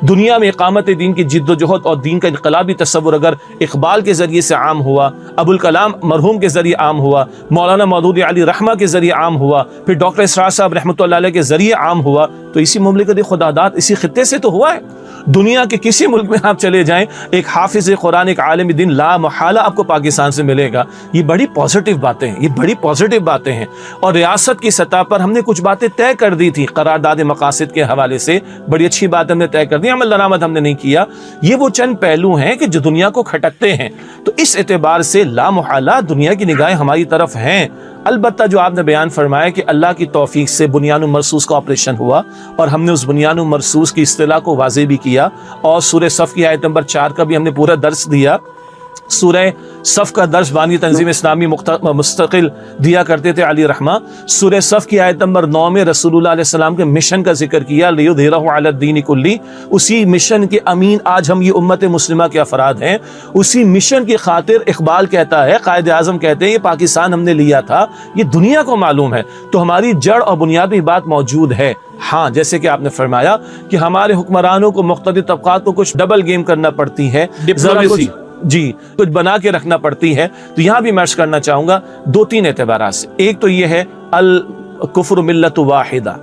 دنیا میں اقامت دین کی جد و جہد اور دین کا انقلابی تصور اگر اقبال کے ذریعے سے عام ہوا، ابوالکلام مرحوم کے ذریعے عام ہوا، مولانا مودود علی رحمہ کے ذریعے عام ہوا، پھر ڈاکٹر اسرار صاحب رحمۃ اللہ علیہ کے ذریعے عام ہوا، تو اسی مملکت خداداد اسی خطے سے تو ہوا ہے۔ دنیا کے کسی ملک میں آپ چلے جائیں، ایک حافظ قرآن، ایک عالم دین لا محالہ آپ کو پاکستان سے ملے گا۔ یہ بڑی پازیٹیو باتیں ہیں، یہ بڑی پازیٹیو باتیں ہیں۔ اور ریاست کی سطح پر ہم نے کچھ باتیں طے کر دی تھی قرارداد مقاصد کے حوالے سے، بڑی اچھی بات ہم نے طے کر دی، عمل درآمد ہم نے نہیں کیا۔ یہ وہ چند پہلو ہیں کہ جو دنیا کو کھٹکتے ہیں، تو اس اعتبار سے لا محالہ دنیا کی نگاہیں ہماری طرف ہیں۔ البتہ جو آپ نے بیان فرمایا کہ اللہ کی توفیق سے بنیان مرصوص کا آپریشن ہوا، اور ہم نے اس بنیان مرصوص کی اصطلاح کو واضح بھی کیا، اور سورہ صف کی آیت نمبر 4 کا بھی ہم نے پورا درس دیا۔ سورہ صف کا درس بانی تنظیم اسلامی مستقل دیا کرتے تھے علی رحمہ۔ سورہ صف کی آیت نمبر 9 میں رسول اللہ علیہ السلام کے مشن کا ذکر کیا، لیظہرہ علی الدین کلہ۔ اسی مشن کے امین آج ہم یہ امت مسلمہ کے افراد ہیں۔ اسی مشن کی خاطر اقبال کہتا ہے، قائد اعظم کہتے ہیں، یہ پاکستان ہم نے لیا تھا، یہ دنیا کو معلوم ہے، تو ہماری جڑ اور بنیادی بات موجود ہے۔ ہاں، جیسے کہ آپ نے فرمایا کہ ہمارے حکمرانوں کو، مختلف طبقات کو کچھ ڈبل گیم کرنا پڑتی ہے، ڈپلومیسی، جی کچھ بنا کے رکھنا پڑتی ہے۔ تو یہاں بھی میں عرض کرنا چاہوں گا 2-3 اعتبارات سے۔ ایک تو یہ ہے الکفر ملت واحدہ،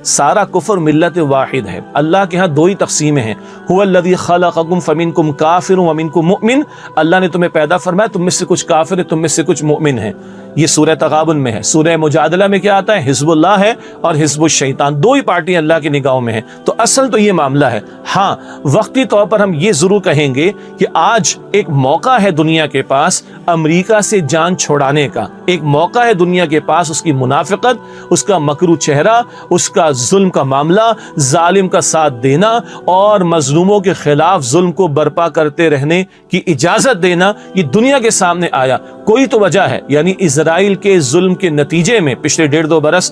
سارا کفر ملت واحد ہے۔ اللہ کے ہاں 2 ہی تقسیمیں ہیں، هو الذی خلقکم فمنکم کافر ومنکم مؤمن۔ اللہ نے تمہیں پیدا فرمایا، تم میں سے کچھ کافر ہے، تم میں سے کچھ مؤمن ہیں۔ یہ سورہ تغابن میں ہے۔ سورہ مجادلہ میں کیا آتا ہے؟ حزب اللہ ہے اور حزب الشیطان، 2 ہی پارٹیاں اللہ کی نگاہوں میں ہیں۔ تو اصل تو یہ معاملہ ہے۔ ہاں، وقتی طور پر ہم یہ ضرور کہیں گے کہ آج ایک موقع ہے دنیا کے پاس امریکہ سے جان چھوڑانے کا، ایک موقع ہے دنیا کے پاس اس کی منافقت، اس کا مکروہ چہرہ، اس کا ظلم کا معاملہ، ظالم کا ساتھ دینا اور مظلوموں کے خلاف ظلم کو برپا کرتے رہنے کی اجازت دینا، یہ دنیا کے سامنے آیا۔ کوئی تو وجہ ہے، یعنی اسرائیل کے ظلم کے نتیجے میں پچھلے 1.5-2 برس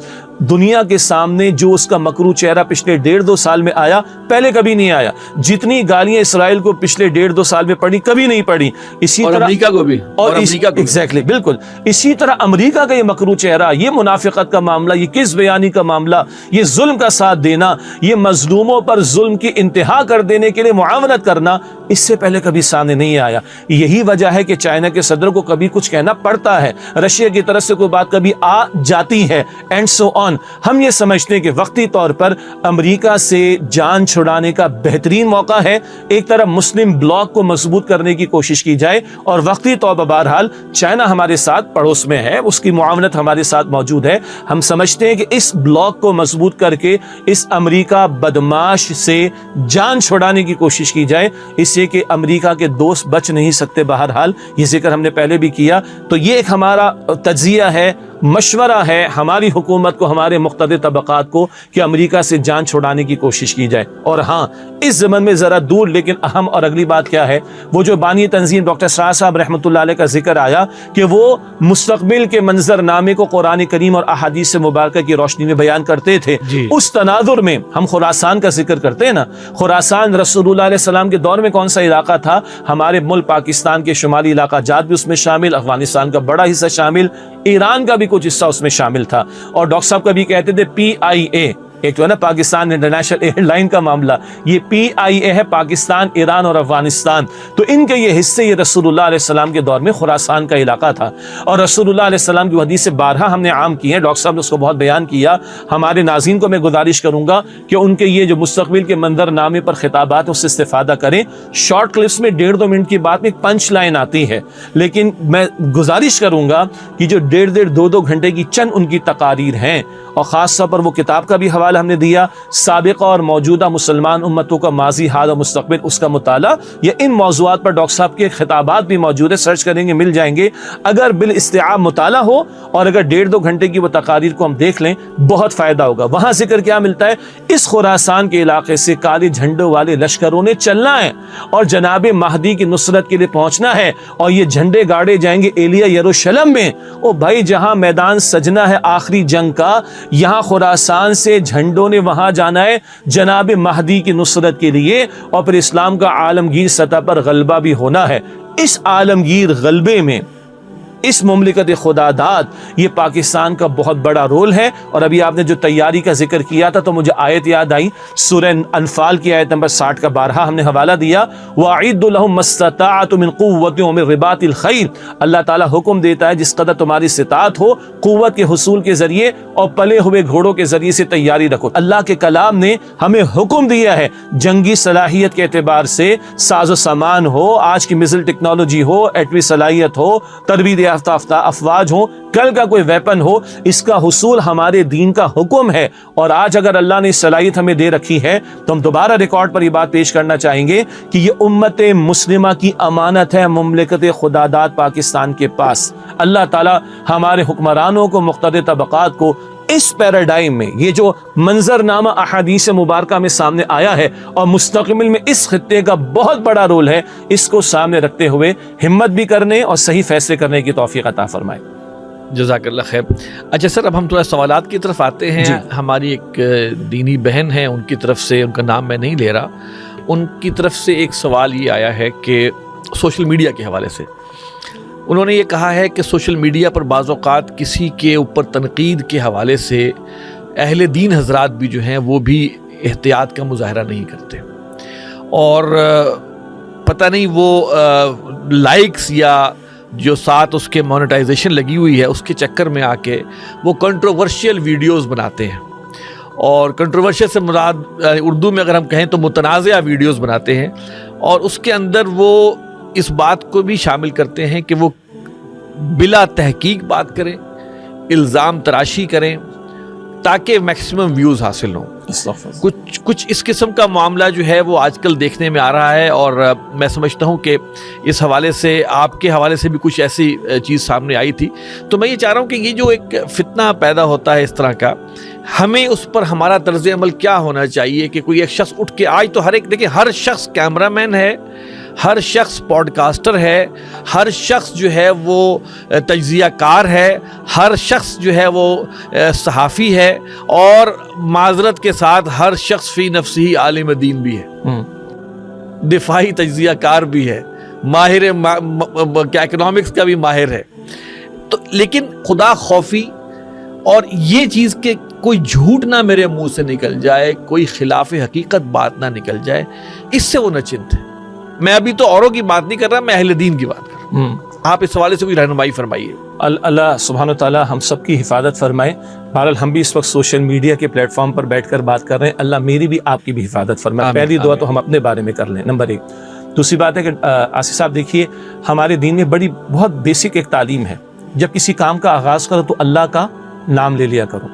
دنیا کے سامنے جو اس کا مکروہ چہرہ پچھلے 1.5-2 سال میں آیا، پہلے کبھی نہیں آیا۔ جتنی گالیاں اسرائیل کو پچھلے 1.5-2 سال میں پڑی، کبھی نہیں پڑی۔ اسی طرح امریکہ کو بھی، اور امریکہ کو ایگزیکٹلی بالکل اسی طرح امریکہ کا یہ مکروہ چہرہ، یہ منافقت کا معاملہ، یہ کس بیانی کا معاملہ، یہ ظلم کا ساتھ دینا، یہ مظلوموں پر ظلم کی انتہا کر دینے کے لیے معاونت کرنا، اس سے پہلے کبھی سامنے نہیں آیا۔ یہی وجہ ہے کہ چائنا کے صدر کو کبھی کچھ کہنا پڑتا ہے، رشیا کی طرف سے کوئی بات کبھی آ جاتی ہے، اینڈ سو آن۔ ہم یہ سمجھتے ہیں کہ وقتی طور پر امریکہ سے جان چھڑانے کا بہترین موقع ہے۔ ایک طرف مسلم بلاک کو مضبوط کرنے کی کوشش کی جائے، اور وقتی طور پر بہرحال چائنا ہمارے ساتھ پڑوس میں ہے، اس کی معاونت ہمارے ساتھ موجود ہے۔ ہم سمجھتے ہیں کہ اس بلاک کو مضبوط کر کے اس امریکہ بدماش سے جان چھڑانے کی کوشش کی جائے، اس سے کہ امریکہ کے دوست بچ نہیں سکتے۔ بہرحال یہ ذکر ہم نے پہلے بھی کیا۔ تو یہ ایک ہمارا تجزیہ ہے، مشورہ ہے ہماری حکومت کو، ہمارے مقتدر طبقات کو، کہ امریکہ سے جان چھڑانے کی کوشش کی جائے۔ اور ہاں، اس زمن میں ذرا دور لیکن اہم اور اگلی بات کیا ہے، وہ جو بانی تنظیم ڈاکٹر سراج صاحب رحمۃ اللہ علیہ کا ذکر آیا کہ وہ مستقبل کے منظر نامے کو قرآن کریم اور احادیث مبارکہ کی روشنی میں بیان کرتے تھے۔ اس تناظر میں ہم خراسان کا ذکر کرتے ہیں نا۔ خراسان رسول اللہ علیہ السلام کے دور میں کون سا علاقہ تھا؟ ہمارے ملک پاکستان کے شمالی علاقہ جات بھی اس میں شامل، افغانستان کا بڑا حصہ شامل، ایران کا بھی کچھ حصہ اس میں شامل تھا۔ اور ڈاکٹر صاحب کبھی کہتے تھے PIA، ایک جو ہے نا پاکستان انٹرنیشنل ایئر لائن کا معاملہ، یہ PIA ہے، پاکستان، ایران اور افغانستان، تو ان کے یہ حصے یہ رسول اللہ علیہ السلام کے دور میں خراسان کا علاقہ تھا، اور رسول اللہ علیہ السلام کی حدیث سے بارہا ہم نے عام کی ہیں، ڈاکٹر صاحب نے اس کو بہت بیان کیا. ہمارے ناظرین کو میں گزارش کروں گا کہ ان کے یہ جو مستقبل کے منظر نامے پر خطابات اس سے استفادہ کریں. شارٹ کلپس میں 1.5-2 منٹ کی بات میں ایک پنچ لائن آتی ہے، لیکن میں گزارش کروں گا کہ جو 1.5-2 گھنٹے کی چند ان کی تقاریر ہیں، اور خاص طور پر وہ کتاب کا بھی حوالہ ہم نے دیا، سابقہ اور موجودہ مسلمان امتوں کا ماضی، حال اور مستقبل، اس کا مطالعہ، یا ان موضوعات پر ڈاکٹر صاحب کے خطابات بھی موجود ہے، سرچ کریں گے مل جائیں گے. اگر بالاستیعاب مطالعہ ہو اور اگر 1.5-2 گھنٹے کی وہ تقاریر کو ہم دیکھ لیں بہت فائدہ ہوگا. وہاں ذکر کیا ملتا ہے؟ اس خراسان کے علاقے سے کالے جھنڈوں والے لشکروں نے چلنا ہے اور جناب مہدی کی نصرت کے لیے پہنچنا ہے، اور یہ جھنڈے گاڑے جائیں گے ایلیا یروشلم میں. او بھائی، جہاں میدان سجنا ہے آخری جنگ کا، یہاں خراسان سے جھنڈوں نے وہاں جانا ہے جناب مہدی کی نصرت کے لیے، اور پھر اسلام کا عالمگیر سطح پر غلبہ بھی ہونا ہے. اس عالمگیر غلبے میں اس مملکت خدا داد یہ پاکستان کا بہت بڑا رول ہے. اور ابھی آپ نے جو تیاری کا ذکر کیا تھا تو مجھے آیت یاد آئی، سورہ انفال کی آیت نمبر 60 کا بارہا ہم نے حوالہ دیا، وَأَعِدُّ لَهُم مَّا اسْتَطَعْتُم مِّن قُوَّةٍ وَمِن رِّبَاطِ الْخَيْلِ. اللہ تعالیٰ حکم دیتا ہے جس قدر تمہاری استطاعت ہو قوت کے حصول کے ذریعے اور پلے ہوئے گھوڑوں کے ذریعے سے تیاری رکھو. اللہ کے کلام نے ہمیں حکم دیا ہے جنگی صلاحیت کے اعتبار سے، ساز و سامان ہو، آج کی مثل ٹیکنالوجی ہو، ایٹمی صلاحیت ہو، تربیت یافتہ افواج ہوں، کل کا کوئی ویپن ہو، اس کا حصول ہمارے دین کا حکم ہے. اور آج اگر اللہ نے صلاحیت ہمیں دے رکھی ہے تو ہم دوبارہ ریکارڈ پر یہ بات پیش کرنا چاہیں گے کہ یہ امت مسلمہ کی امانت ہے مملکت خدا داد پاکستان کے پاس. اللہ تعالی ہمارے حکمرانوں کو، مقتدر طبقات کو اس پیراڈائم میں، یہ جو منظرنامہ احادیث مبارکہ میں سامنے آیا ہے اور مستقبل میں اس خطے کا بہت بڑا رول ہے، اس کو سامنے رکھتے ہوئے ہمت بھی کرنے اور صحیح فیصلے کرنے کی توفیق عطا فرمائے. جزاک اللہ خیر. اچھا سر، اب ہم تھوڑا سوالات کی طرف آتے ہیں. ہماری ایک دینی بہن ہے، ان کی طرف سے، ان کا نام میں نہیں لے رہا، ان کی طرف سے ایک سوال یہ آیا ہے کہ سوشل میڈیا کے حوالے سے انہوں نے یہ کہا ہے کہ سوشل میڈیا پر بعض اوقات کسی کے اوپر تنقید کے حوالے سے اہل دین حضرات بھی جو ہیں وہ بھی احتیاط کا مظاہرہ نہیں کرتے، اور پتہ نہیں وہ لائکس یا جو ساتھ اس کے مونیٹائزیشن لگی ہوئی ہے اس کے چکر میں آ کے وہ کنٹروورشیل ویڈیوز بناتے ہیں. اور کنٹروورشیل سے مراد اردو میں اگر ہم کہیں تو متنازعہ ویڈیوز بناتے ہیں، اور اس کے اندر وہ اس بات کو بھی شامل کرتے ہیں کہ وہ بلا تحقیق بات کریں، الزام تراشی کریں تاکہ میکسیمم ویوز حاصل ہوں. کچھ اس قسم کا معاملہ جو ہے وہ آج کل دیکھنے میں آ رہا ہے، اور میں سمجھتا ہوں کہ اس حوالے سے آپ کے حوالے سے بھی کچھ ایسی چیز سامنے آئی تھی. تو میں یہ چاہ رہا ہوں کہ یہ جو ایک فتنہ پیدا ہوتا ہے اس طرح کا، ہمیں اس پر ہمارا طرز عمل کیا ہونا چاہیے کہ کوئی ایک شخص اٹھ کے، آج تو ہر ایک، دیکھیں، ہر شخص کیمرہ مین ہے، ہر شخص پوڈ کاسٹر ہے، ہر شخص جو ہے وہ تجزیہ کار ہے، ہر شخص جو ہے وہ صحافی ہے، اور معذرت کے ساتھ ہر شخص فی نفسہ عالم دین بھی ہے، دفاعی تجزیہ کار بھی ہے، ماہر اکنامکس کا بھی ماہر ہے. تو لیکن خدا خوفی اور یہ چیز کہ کوئی جھوٹ نہ میرے منہ سے نکل جائے، کوئی خلاف حقیقت بات نہ نکل جائے، اس سے وہ نچنت ہے. میں ابھی تو اوروں کی بات نہیں کر رہا، میں اہل دین کی بات کر رہا ہوں. آپ اس حوالے سے کوئی رہنمائی فرمائیے. اللہ سبحانہ و تعالیٰ ہم سب کی حفاظت فرمائے. بہرحال ہم بھی اس وقت سوشل میڈیا کے پلیٹ فارم پر بیٹھ کر بات کر رہے ہیں، اللہ میری بھی آپ کی بھی حفاظت فرمائے. پہلی دعا تو ہم اپنے بارے میں کر لیں، نمبر 1. دوسری بات ہے کہ آصف صاحب دیکھیے، ہمارے دین میں بہت بیسک ایک تعلیم ہے، جب کسی کام کا آغاز کرو تو اللہ کا نام لے لیا کرو.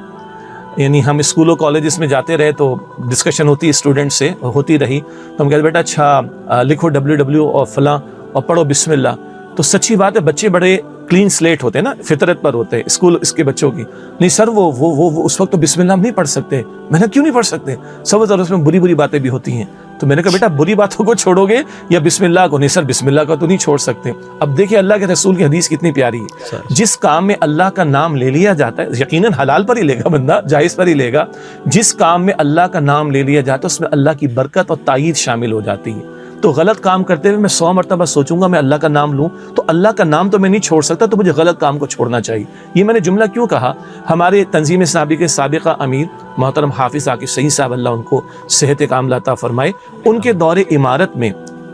یعنی ہم اسکولوں کالجز میں جاتے رہے تو ڈسکشن ہوتی اسٹوڈنٹ سے ہوتی رہی، تو ہم کہتے بیٹا اچھا لکھو WW اور فلاں اور پڑھو بسم اللہ. تو سچی بات ہے بچے بڑے کلین سلیٹ ہوتے ہیں نا، فطرت پر ہوتے ہیں اسکول اس کے بچوں کی. نہیں سر وہ اس وقت تو بسم اللہ نہیں پڑھ سکتے. میں نے کیوں نہیں پڑھ سکتے؟ سب اس میں بری باتیں بھی ہوتی ہیں. تو میں نے کہا بیٹا بری باتوں کو چھوڑو گے یا بسم اللہ کو؟ نہیں سر بسم اللہ کو تو نہیں چھوڑ سکتے. اب دیکھیں اللہ کے رسول کی حدیث کتنی پیاری ہے. جس کام میں اللہ کا نام لے لیا جاتا ہے، یقیناً حلال پر ہی لے گا بندہ، جائز پر ہی لے گا، جس کام میں اللہ کا نام لے لیا جاتا ہے اس میں اللہ کی برکت اور تائید شامل ہو جاتی ہے. تو غلط کام کرتے ہوئے میں 100 مرتبہ سوچوں گا میں اللہ کا نام لوں تو اللہ کا نام تو میں نہیں چھوڑ سکتا، تو مجھے غلط کام کو چھوڑنا چاہیے۔ یہ میں نے جملہ کیوں کہا؟ ہمارے تنظیم اسلامی کے سابقہ امیر محترم حافظ عاقب سعید صاحب، اللہ ان کو صحت کاملہ عطا فرمائے، ان کے دور امارت میں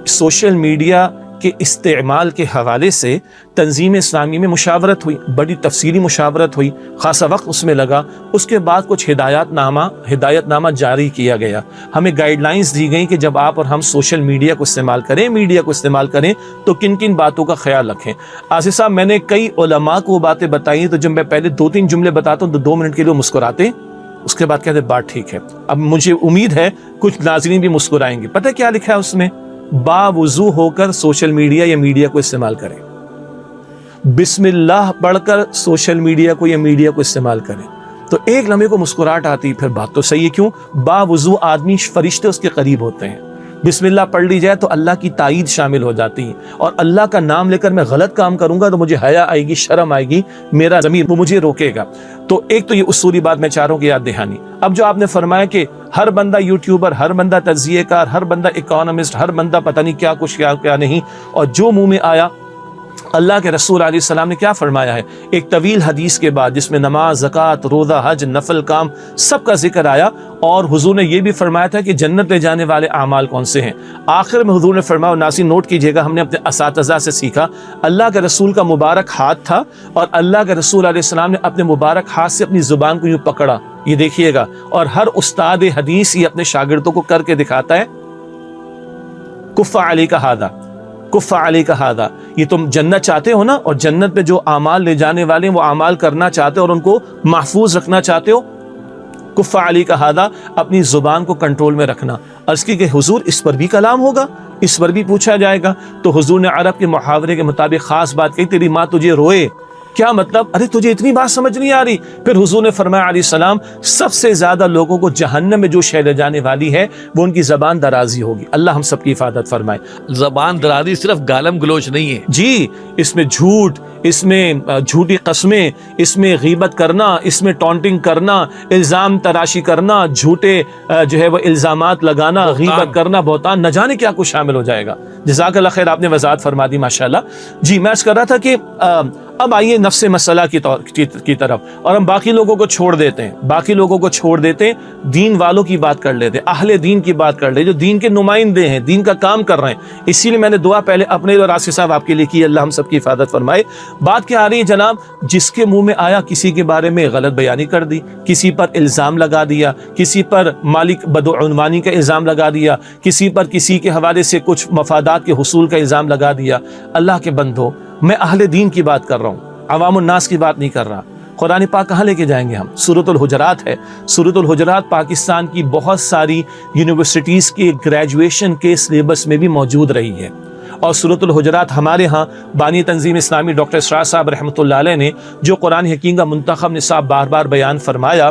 سوشل میڈیا کے استعمال کے حوالے سے تنظیم اسلامی میں مشاورت ہوئی، بڑی تفصیلی مشاورت ہوئی، خاصا وقت اس میں لگا۔ اس کے بعد کچھ ہدایت نامہ جاری کیا گیا، ہمیں گائیڈ لائنز دی گئیں کہ جب آپ اور ہم سوشل میڈیا کو استعمال کریں تو کن کن باتوں کا خیال رکھیں۔ آصف صاحب، میں نے کئی علماء کو باتیں بتائی، تو جب میں پہلے 2-3 جملے بتاتا ہوں تو 2 منٹ کے لیے مسکراتے، اس کے بعد کہتے بات ٹھیک ہے۔ اب مجھے امید ہے کچھ ناظرین بھی مسکرائیں گے۔ پتہ کیا لکھا ہے اس میں؟ باوضو ہو کر سوشل میڈیا یا میڈیا کو استعمال کریں، بسم اللہ پڑھ کر سوشل میڈیا کو یا میڈیا کو استعمال کریں۔ تو ایک لمحے کو مسکراہٹ آتی، پھر بات تو صحیح ہے، کیوں؟ باوضو آدمی فرشتے اس کے قریب ہوتے ہیں، بسم اللہ پڑھ لی جائے تو اللہ کی تائید شامل ہو جاتی ہے، اور اللہ کا نام لے کر میں غلط کام کروں گا تو مجھے حیا آئے گی، شرم آئے گی، میرا ضمیر وہ مجھے روکے گا۔ تو ایک تو یہ اصولی بات میں چاہ رہا ہوں کہ یاد دہانی۔ اب جو آپ نے فرمایا کہ ہر بندہ یوٹیوبر، ہر بندہ تجزیہ کار، ہر بندہ اکانومسٹ، ہر بندہ پتہ نہیں کیا کچھ کیا نہیں، اور جو منہ میں آیا۔ اللہ کے رسول علیہ السلام نے کیا فرمایا ہے ایک طویل حدیث کے بعد، جس میں نماز، زکوٰۃ، روزہ، حج، نفل کام سب کا ذکر آیا، اور حضور نے یہ بھی فرمایا تھا کہ جنت لے جانے والے اعمال کون سے ہیں۔ آخر میں حضور نے فرمایا، اور ناظرین نوٹ کیجئے گا، ہم نے اپنے اساتذہ سے سیکھا، اللہ کے رسول کا مبارک ہاتھ تھا، اور اللہ کے رسول علیہ السلام نے اپنے مبارک ہاتھ سے اپنی زبان کو یوں پکڑا، یہ دیکھیے گا، اور ہر استاد حدیث یہ اپنے شاگردوں کو کر کے دکھاتا ہے، کف علی کا ہادہ، کف علی کا ہادہ، یہ تم جنت چاہتے ہو نا، اور جنت میں جو اعمال لے جانے والے ہیں وہ اعمال کرنا چاہتے ہو اور ان کو محفوظ رکھنا چاہتے ہو، کف علی کا ہادہ، اپنی زبان کو کنٹرول میں رکھنا۔ عرض کی کہ حضور اس پر بھی کلام ہوگا، اس پر بھی پوچھا جائے گا؟ تو حضور نے عرب کے محاورے کے مطابق خاص بات کہی، تیری ماں تجھے روئے، کیا مطلب؟ ارے تجھے اتنی بات سمجھ نہیں آ رہی؟ پھر حضور نے فرمایا علیہ السلام، سب سے زیادہ لوگوں کو جہنم میں جو شے لے جانے والی ہے وہ ان کی زبان درازی ہوگی۔ اللہ ہم سب کی حفاظت فرمائے۔ زبان درازی صرف گالم گلوچ نہیں ہے جی، اس میں جھوٹ، اس میں جھوٹی قسمیں، اس میں غیبت کرنا، اس میں ٹونٹنگ کرنا، الزام تراشی کرنا، جھوٹے جو ہے وہ الزامات لگانا، غیبت کرنا، بہتان، نہ جانے کیا کچھ شامل ہو جائے گا۔ جزاک اللہ خیر، آپ نے وضاحت فرما دی ماشاءاللہ۔ جی، میں عرض کر رہا تھا کہ اب آئیے نفس مسئلہ کی طرف، اور ہم باقی لوگوں کو چھوڑ دیتے ہیں، دین والوں کی بات کر لیتے ہیں، اہل دین کی بات کر لیتے جو دین کے نمائندے ہیں، دین کا کام کر رہے ہیں۔ اسی لیے میں نے دعا پہلے اپنے اور آصف صاحب آپ کے لیے کی، اللہ ہم سب کی حفاظت فرمائے۔ بات کیا آ رہی ہے جناب؟ جس کے منہ میں آیا کسی کے بارے میں غلط بیانی کر دی، کسی پر الزام لگا دیا، کسی پر مالک بدعنوانی کا الزام لگا دیا، کسی پر کسی کے حوالے سے کچھ مفادات کے حصول کا الزام لگا دیا۔ اللہ کے بندو، میں اہل دین کی بات کر رہا ہوں، عوام الناس کی بات نہیں کر رہا۔ قرآن پاک کہاں لے کے جائیں گے ہم؟ سورۃ الحجرات ہے۔ سورۃ الحجرات پاکستان کی بہت ساری یونیورسٹیز کے گریجویشن کے سلیبس میں بھی موجود رہی ہے، اور سورۃ الحجرات ہمارے ہاں بانی تنظیم اسلامی ڈاکٹر اسرار صاحب رحمۃ اللہ علیہ نے جو قرآن حکیم کا منتخب نصاب بار بار بیان فرمایا،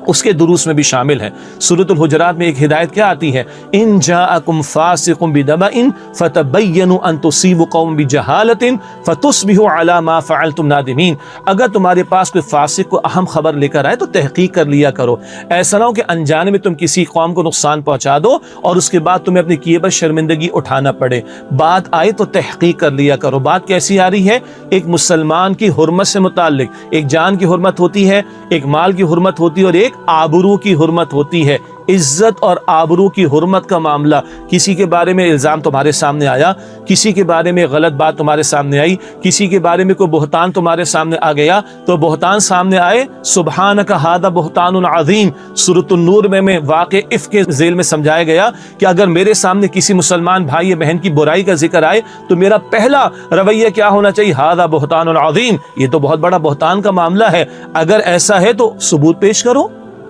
اس کے دروس میں بھی شامل ہے۔ سورۃ الحجرات میں ایک ہدایت کیا آتی ہے؟ ان جاءکم فاسق بنبأ فتبینوا ان تصیبوا قوما بجہالۃ فتصبحوا علی ما فعلتم نادمین۔ اگر تمہارے پاس کوئی فاسق کو اہم خبر لے کر آئے تو تحقیق کر لیا کرو، ایسا نہ ہو کہ انجانے میں تم کسی قوم کو نقصان پہنچا دو اور اس کے بعد تمہیں اپنے کیے پر شرمندگی اٹھانا پڑے۔ بات آئے تو تحقیق کر لیا کرو۔ بات کیسی آ رہی ہے؟ ایک مسلمان کی حرمت سے متعلق، ایک جان کی حرمت ہوتی ہے، ایک مال کی حرمت ہوتی ہے، اور ایک آبرو کی حرمت ہوتی ہے۔ عزت اور آبرو کی حرمت کا معاملہ، کسی کے بارے میں الزام تمہارے سامنے آیا، کسی کے بارے میں غلط بات تمہارے سامنے آئی، کسی کے بارے میں کوئی بہتان تمہارے سامنے آ گیا، تو بہتان سامنے آئے، سبحانک ھذا بہتان عظیم، سورۃ النور میں واقع افک کے ذیل میں سمجھایا گیا کہ اگر میرے سامنے کسی مسلمان بھائی یا بہن کی برائی کا ذکر آئے تو میرا پہلا رویہ کیا ہونا چاہیے؟ ھذا بہتان عظیم، یہ تو بہت بڑا بہتان کا معاملہ ہے۔ اگر ایسا ہے تو ثبوت پیش کرو،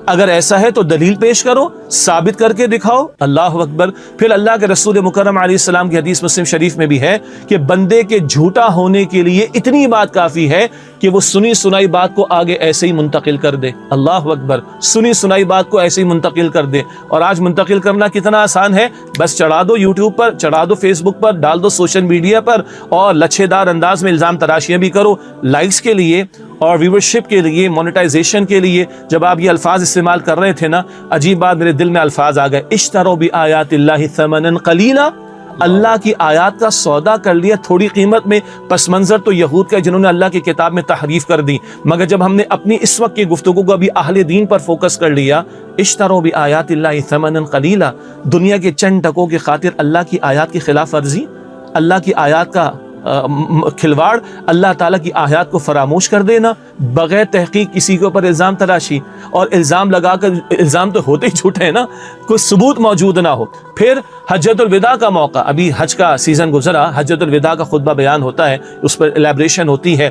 اگر ایسا ہے تو دلیل پیش کرو، ثابت کر کے دکھاؤ۔ اللہ اکبر۔ پھر اللہ کے رسول مکرم علیہ السلام کی حدیث مسلم شریف میں بھی ہے کہ بندے کے جھوٹا ہونے کے لیے اتنی بات کافی ہے کہ وہ سنی سنائی بات کو آگے ایسے ہی منتقل کر دے۔ اللہ اکبر، سنی سنائی بات کو ایسے ہی منتقل کر دے۔ اور آج منتقل کرنا کتنا آسان ہے، بس چڑھا دو یوٹیوب پر، چڑھا دو فیس بک پر، ڈال دو سوشل میڈیا پر، اور لچھے دار انداز میں الزام تراشیاں بھی کرو، لائکس کے لیے اور ویورشپ کے لیے، مونیٹائزیشن کے لیے۔ جب آپ یہ الفاظ استعمال کر رہے تھے نا، عجیب بات، میرے دل میں الفاظ آ گئے، اشتروا بآیات اللہ ثمنا قلیلا، اللہ کی آیات کا سودا کر لیا تھوڑی قیمت میں. پس منظر تو یہود کا جنہوں نے اللہ کی کتاب میں تحریف کر دی, مگر جب ہم نے اپنی اس وقت کی گفتگو کو ابھی اہل دین پر فوکس کر لیا, اشتروا بآیات اللہ ثمنا قلیلا, دنیا کے چند ٹکوں کی خاطر اللہ کی آیات کی خلاف ورزی, اللہ کی آیات کا کھلواڑ, اللہ تعالیٰ کی آیات کو فراموش کر دینا, بغیر تحقیق کسی کے اوپر الزام تراشی, اور الزام لگا کر, الزام تو ہوتے ہی جھوٹے ہیں نا, کوئی ثبوت موجود نہ ہو. پھر حجۃ الوداع کا موقع, ابھی حج کا سیزن گزرا, حجۃ الوداع کا خطبہ بیان ہوتا ہے, اس پر الیبریشن ہوتی ہے.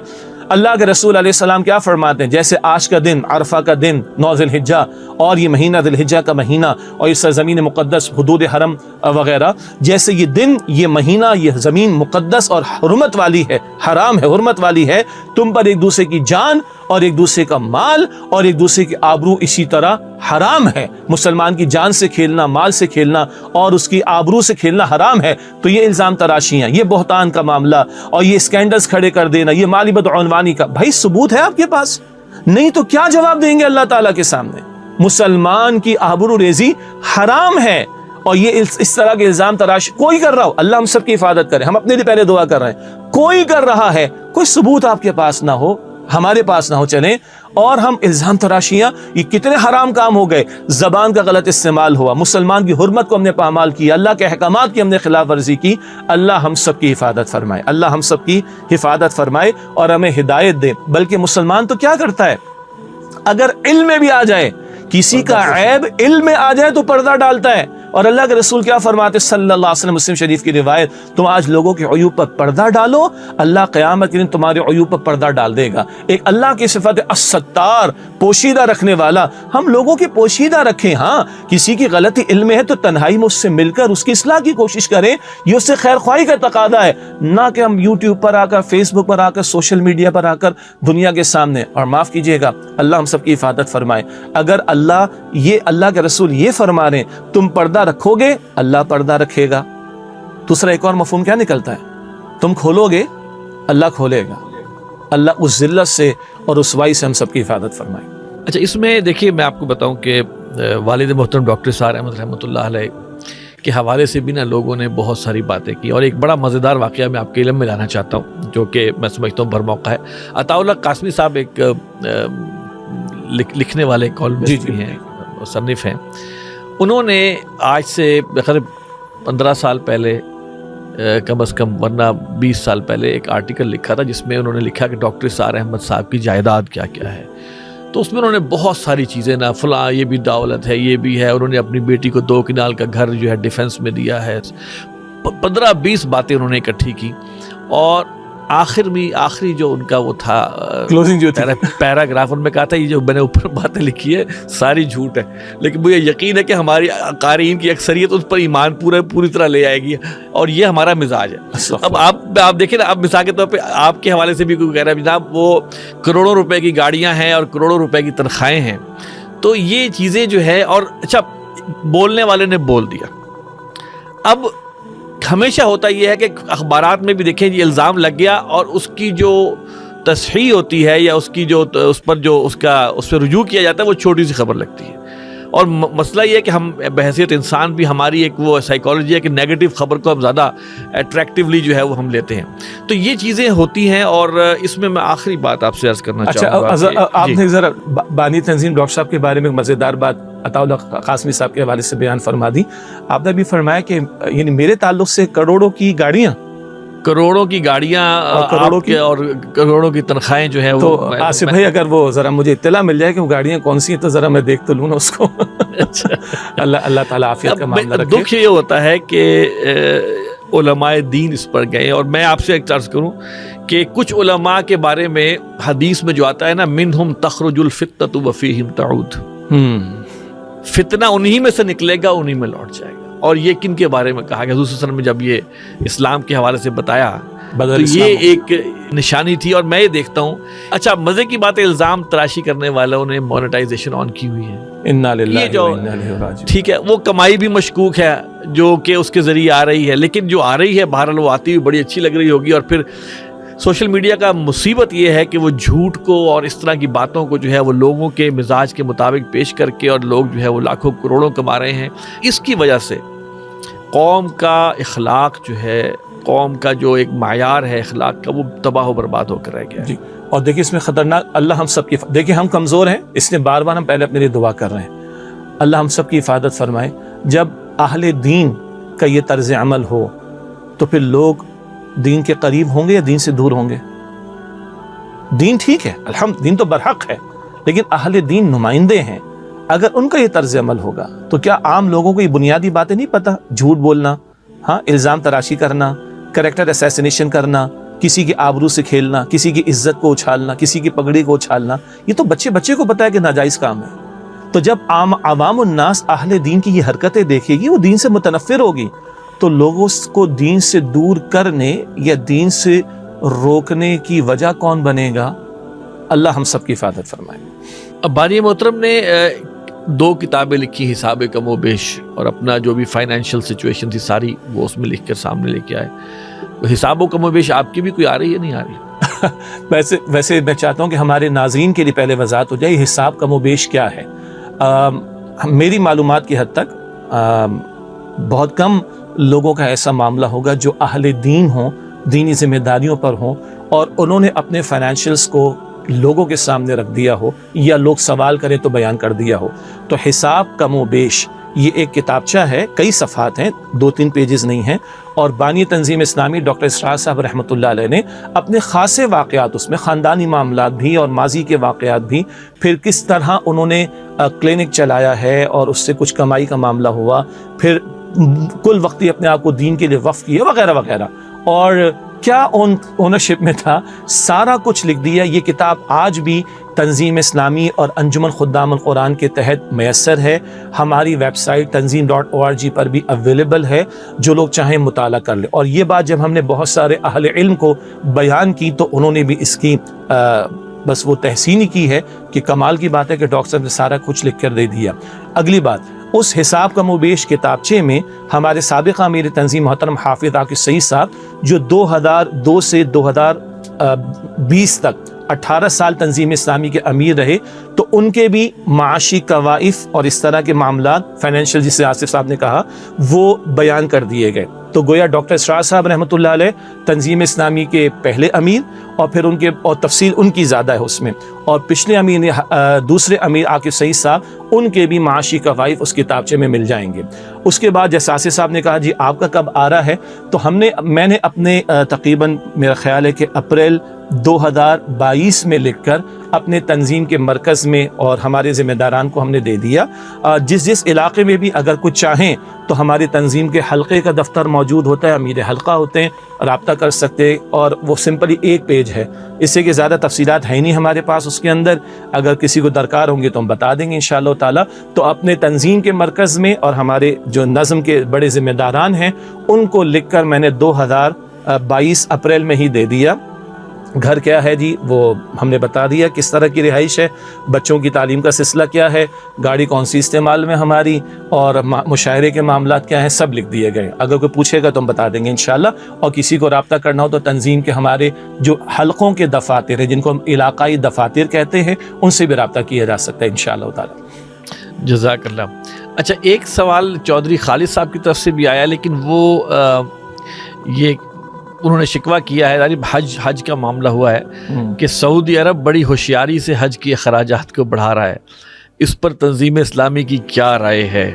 اللہ کے رسول علیہ السلام کیا فرماتے ہیں, جیسے آج کا دن عرفہ کا دن 9 ذی الحجہ, اور یہ مہینہ ذی الحجہ کا مہینہ, اور یہ سرزمین مقدس حدود حرم وغیرہ, جیسے یہ دن, یہ مہینہ, یہ زمین مقدس اور حرمت والی ہے, حرام ہے, حرمت والی ہے, تم پر ایک دوسرے کی جان اور ایک دوسرے کا مال اور ایک دوسرے کی آبرو اسی طرح حرام ہے. مسلمان کی جان سے کھیلنا, مال سے کھیلنا اور اس کی آبرو سے کھیلنا حرام ہے. تو یہ الزام تراشیاں, یہ بہتان کا معاملہ اور یہ اسکینڈلز کھڑے کر دینا, یہ مالی بدعنوانی کا, بھائی ثبوت ہے آپ کے پاس؟ نہیں تو کیا جواب دیں گے اللہ تعالیٰ کے سامنے؟ مسلمان کی آبرو ریزی حرام ہے, اور یہ اس طرح کے الزام تراش کوئی کر رہا ہو, اللہ ہم سب کی حفاظت کرے, ہم اپنے لیے پہلے دعا کر رہے ہیں, کوئی کر رہا ہے, کوئی ثبوت آپ کے پاس نہ ہو, ہمارے پاس نہ ہو, چلیں اور ہم الزام تراشیاں, یہ کتنے حرام کام ہو گئے. زبان کا غلط استعمال ہوا, مسلمان کی حرمت کو ہم نے پامال کیا, اللہ کے احکامات کی ہم نے خلاف ورزی کی. اللہ ہم سب کی حفاظت فرمائے, اللہ ہم سب کی حفاظت فرمائے اور ہمیں ہدایت دے. بلکہ مسلمان تو کیا کرتا ہے, اگر علم میں بھی آ جائے, کسی کا عیب علم میں آ جائے تو پردہ ڈالتا ہے. اور اللہ کے رسول کیا فرماتے صلی اللہ علیہ وسلم, مسلم شریف کی روایت, تم آج لوگوں کے عیوب پر پردہ ڈالو, اللہ قیامت کے دن تمہارے عیوب پر پردہ ڈال دے گا. ایک اللہ کی صفت ہے الستار, پوشیدہ رکھنے والا. ہم لوگوں کی پوشیدہ رکھیں. ہاں کسی کی غلطی علم میں ہے تو تنہائی میں اس سے مل کر اس کی اصلاح کی کوشش کریں, یہ اس سے خیر خواہی کا تقاضا ہے, نہ کہ ہم یوٹیوب پر آ کر, فیس بک پر آ کر, سوشل میڈیا پر آ کر دنیا کے سامنے. اور معاف کیجیے گا, اللہ ہم سب کی حفاظت فرمائے. اگر اللہ کے رسول یہ فرما رہے ہیں تم پردہ رکھو گے, اللہ پردہ رکھے گا. دوسرا ایک اور مفہوم کیا نکلتا ہے, تم کھولو گے, اللہ کھولے گا. اللہ اس ذلت سے اور رسوائی سے ہم سب کی حفاظت فرمائے. اچھا, اس میں دیکھیے میں آپ کو بتاؤں کہ والد محترم ڈاکٹر سار احمد رحمۃ اللہ علیہ کے حوالے سے بھی نا لوگوں نے بہت ساری باتیں کی, اور ایک بڑا مزیدار واقعہ میں آپ کے علم میں لانا چاہتا ہوں, جو کہ میں سمجھتا ہوں بھر موقع ہے. عطاء اللہ قاسمی صاحب ایک لکھنے والے کالمسٹ بھی ہیں, مصنف ہیں. انہوں نے آج سے قریب 15 سال پہلے کم از کم, ورنہ 20 سال پہلے ایک آرٹیکل لکھا تھا, جس میں انہوں نے لکھا کہ ڈاکٹر سار احمد صاحب کی جائیداد کیا کیا ہے. تو اس میں انہوں نے بہت ساری چیزیں, نا فلاں یہ بھی دولت ہے, یہ بھی ہے, انہوں نے اپنی بیٹی کو 2 کنال کا گھر جو ہے ڈیفنس میں دیا ہے, 15-20 باتیں انہوں نے اکٹھی کی. اور آخری جو ان کا وہ تھا کلوزنگ جو پیراگراف, ان میں کہا تھا یہ جو میں نے اوپر باتیں لکھی ہے ساری جھوٹ ہے, لیکن مجھے یقین ہے کہ ہماری قارئین کی اکثریت اس پر ایمان پوری طرح لے آئے گی, اور یہ ہمارا مزاج ہے. اب آپ دیکھیں نا, اب مثال کے طور پہ آپ کے حوالے سے بھی کوئی کہہ رہا ہے جناب وہ کروڑوں روپے کی گاڑیاں ہیں اور کروڑوں روپے کی تنخواہیں ہیں, تو یہ چیزیں جو ہے, اور اچھا بولنے والے نے بول دیا. اب ہمیشہ ہوتا یہ ہے کہ اخبارات میں بھی دیکھیں یہ الزام لگ گیا, اور اس کی جو تصحیح ہوتی ہے یا اس کی جو اس پہ رجوع کیا جاتا ہے وہ چھوٹی سی خبر لگتی ہے. اور مسئلہ یہ ہے کہ ہم بحیثیت انسان بھی, ہماری ایک وہ سائیکالوجی ہے کہ نیگیٹو خبر کو ہم زیادہ اٹریکٹیولی جو ہے وہ ہم لیتے ہیں. تو یہ چیزیں ہوتی ہیں. اور اس میں میں آخری بات آپ سے عرض کرنا چاہوں گا. اچھا, آپ نے ذرا بانی تنظیم ڈاکٹر صاحب کے بارے میں مزیدار بات عطاء اللہ قاسمی صاحب کے حوالے سے بیان فرما دی. آپ نے بھی فرمایا کہ یعنی میرے تعلق سے کروڑوں کی گاڑیاں اور کروڑوں کی تنخواہیں جو ہے, تو آصف بھائی اگر وہ ذرا مجھے اطلاع مل جائے کہ وہ گاڑیاں کون سی ہیں تو ذرا میں دیکھ تو لوں نا اس کو. اللہ تعالیٰ عافیت کا معاملہ رکھے. دکھ یہ ہوتا ہے کہ علماء دین اس پر گئے, اور میں آپ سے ایک عرض کروں کہ کچھ علماء کے بارے میں حدیث میں جو آتا ہے نا, منہم تخرج الفتنۃ وفیہم تعود, فتنہ انہی میں سے نکلے گا, انہی میں لوٹ جائے گا. اور یہ کن کے بارے میں کہا گیا, حضور صلی اللہ علیہ وسلم نے جب یہ اسلام کے حوالے سے بتایا تو یہ ایک نشانی تھی. اور میں یہ دیکھتا ہوں, اچھا مزے کی بات ہے, الزام تراشی کرنے والوں نے مونیٹائزیشن آن کی ہوئی ہے, انا للہ جو ٹھیک ہے وہ کمائی بھی مشکوک ہے جو کہ اس کے ذریعے آ رہی ہے, لیکن جو آ رہی ہے بہرحال وہ آتی ہوئی بڑی اچھی لگ رہی ہوگی. اور پھر سوشل میڈیا کا مصیبت یہ ہے کہ وہ جھوٹ کو اور اس طرح کی باتوں کو جو ہے وہ لوگوں کے مزاج کے مطابق پیش کر کے, اور لوگ جو ہے وہ لاکھوں کروڑوں کما رہے ہیں. اس کی وجہ سے قوم کا اخلاق جو ہے، قوم کا جو ایک معیار ہے اخلاق کا، وہ تباہ و برباد ہو کر رہ گیا ہے۔ جی، اور دیکھیں اس میں خطرناک، اللہ ہم سب کی، دیکھیں ہم کمزور ہیں، اس لیے بار بار ہم پہلے اپنے لیے دعا کر رہے ہیں، اللہ ہم سب کی حفاظت فرمائے۔ جب اہل دین کا یہ طرز عمل ہو تو پھر لوگ دین کے قریب ہوں گے یا دین سے دور ہوں گے؟ دین ٹھیک ہے، دین تو برحق ہے، لیکن اہل دین نمائندے ہیں، اگر ان کا یہ طرز عمل ہوگا تو کیا عام لوگوں کو یہ بنیادی باتیں نہیں پتہ؟ جھوٹ بولنا، ہاں، الزام تراشی کرنا، کریکٹر اسیسینیشن کرنا، کسی کی آبرو سے کھیلنا، کسی کی عزت کو اچھالنا، کسی کی پگڑی کو اچھالنا، یہ تو بچے کو پتہ ہے کہ ناجائز کام ہے۔ تو جب عوام الناس اہل دین کی یہ حرکتیں دیکھے گی، وہ دین سے متنفر ہوگی، تو لوگوں کو دین سے دور کرنے یا دین سے روکنے کی وجہ کون بنے گا؟ اللہ ہم سب کی حفاظت فرمائے۔ اب بانی محترم نے 2 کتابیں لکھی، حساب کم و بیش، اور اپنا جو بھی فائنینشیل سچویشن تھی ساری وہ اس میں لکھ کر سامنے لے کے آئے۔ حساب و کم و بیش آپ کی بھی کوئی آ رہی ہے نہیں آ رہی؟ ویسے میں چاہتا ہوں کہ ہمارے ناظرین کے لیے پہلے وضاحت ہو جائے یہ حساب کم و بیش کیا ہے۔ میری معلومات کی حد تک بہت کم لوگوں کا ایسا معاملہ ہوگا جو اہل دین ہوں، دینی ذمہ داریوں پر ہوں، اور انہوں نے اپنے فائنینشیلز کو لوگوں کے سامنے رکھ دیا ہو یا لوگ سوال کریں تو بیان کر دیا ہو۔ تو حساب کم و بیش یہ ایک کتابچہ ہے، کئی صفحات ہیں، 2-3 پیجز نہیں ہیں، اور بانی تنظیم اسلامی ڈاکٹر اسرار صاحب رحمۃ اللہ علیہ نے اپنے خاصے واقعات، اس میں خاندانی معاملات بھی اور ماضی کے واقعات بھی، پھر کس طرح انہوں نے کلینک چلایا ہے اور اس سے کچھ کمائی کا معاملہ ہوا، پھر کل وقتی اپنے آپ کو دین کے لیے وقف کیا وغیرہ وغیرہ، اور کیا اونرشپ میں تھا، سارا کچھ لکھ دیا۔ یہ کتاب آج بھی تنظیم اسلامی اور انجمن خدام القرآن کے تحت میسر ہے، ہماری ویب سائٹ tanzim.org پر بھی اویلیبل ہے، جو لوگ چاہیں مطالعہ کر لیں۔ اور یہ بات جب ہم نے بہت سارے اہل علم کو بیان کی تو انہوں نے بھی اس کی بس وہ تحسین ہی کی ہے کہ کمال کی بات ہے کہ ڈاکٹر صاحب نے سارا کچھ لکھ کر دے دیا۔ اگلی بات، اس حساب کم و بیش کتابچے میں ہمارے سابقہ امیر تنظیم محترم حافظ عاقب سعید صاحب، جو 2002 سے 2020 تک 18 سال تنظیم اسلامی کے امیر رہے، تو ان کے بھی معاشی کوائف اور اس طرح کے معاملات فائنینشیل، جسے آصف صاحب نے کہا، وہ بیان کر دیے گئے۔ تو گویا ڈاکٹر اسرار صاحب رحمۃ اللہ علیہ تنظیم اسلامی کے پہلے امیر، اور پھر ان کے اور تفصیل ان کی زیادہ ہے اس میں، اور پچھلے امیر دوسرے امیر عاقب سعید صاحب، ان کے بھی معاشی کوائف اس کتابچے میں مل جائیں گے۔ اس کے بعد جیسے آصف صاحب نے کہا جی آپ کا کب آ رہا ہے، تو میں نے اپنے تقریباً میرا خیال ہے کہ اپریل 2022 میں لکھ کر اپنے تنظیم کے مرکز میں اور ہمارے ذمہ داران کو ہم نے دے دیا۔ جس علاقے میں بھی اگر کچھ چاہیں تو ہماری تنظیم کے حلقے کا دفتر موجود ہوتا ہے، امیر حلقہ ہوتے ہیں، رابطہ کر سکتے، اور وہ سمپلی 1 پیج ہے، اس سے کہ زیادہ تفصیلات ہے نہیں ہمارے پاس اس کے اندر، اگر کسی کو درکار ہوں گے تو ہم بتا دیں گے انشاءاللہ تعالی۔ تو اپنے تنظیم کے مرکز میں اور ہمارے جو نظم کے بڑے ذمہ داران ہیں ان کو لکھ کر میں نے 2022 اپریل میں ہی دے دیا۔ گھر کیا ہے جی وہ ہم نے بتا دیا، کس طرح کی رہائش ہے، بچوں کی تعلیم کا سلسلہ کیا ہے، گاڑی کون سی استعمال میں ہماری، اور مشاعرے کے معاملات کیا ہیں، سب لکھ دیے گئے۔ اگر کوئی پوچھے گا تو ہم بتا دیں گے انشاءاللہ، اور کسی کو رابطہ کرنا ہو تو تنظیم کے ہمارے جو حلقوں کے دفاتر ہیں، جن کو ہم علاقائی دفاتر کہتے ہیں، ان سے بھی رابطہ کیا جا سکتا ہے انشاءاللہ تعالی۔ جزاک اللہ۔ اچھا، ایک سوال چودھری خالد صاحب کی طرف سے بھی آیا، لیکن وہ یہ انہوں نے شکوہ کیا ہے، یعنی حج کا معاملہ ہوا ہے کہ سعودی عرب بڑی ہوشیاری سے حج کی اخراجات کو بڑھا رہا ہے، اس پر تنظیم اسلامی کی کیا رائے ہے؟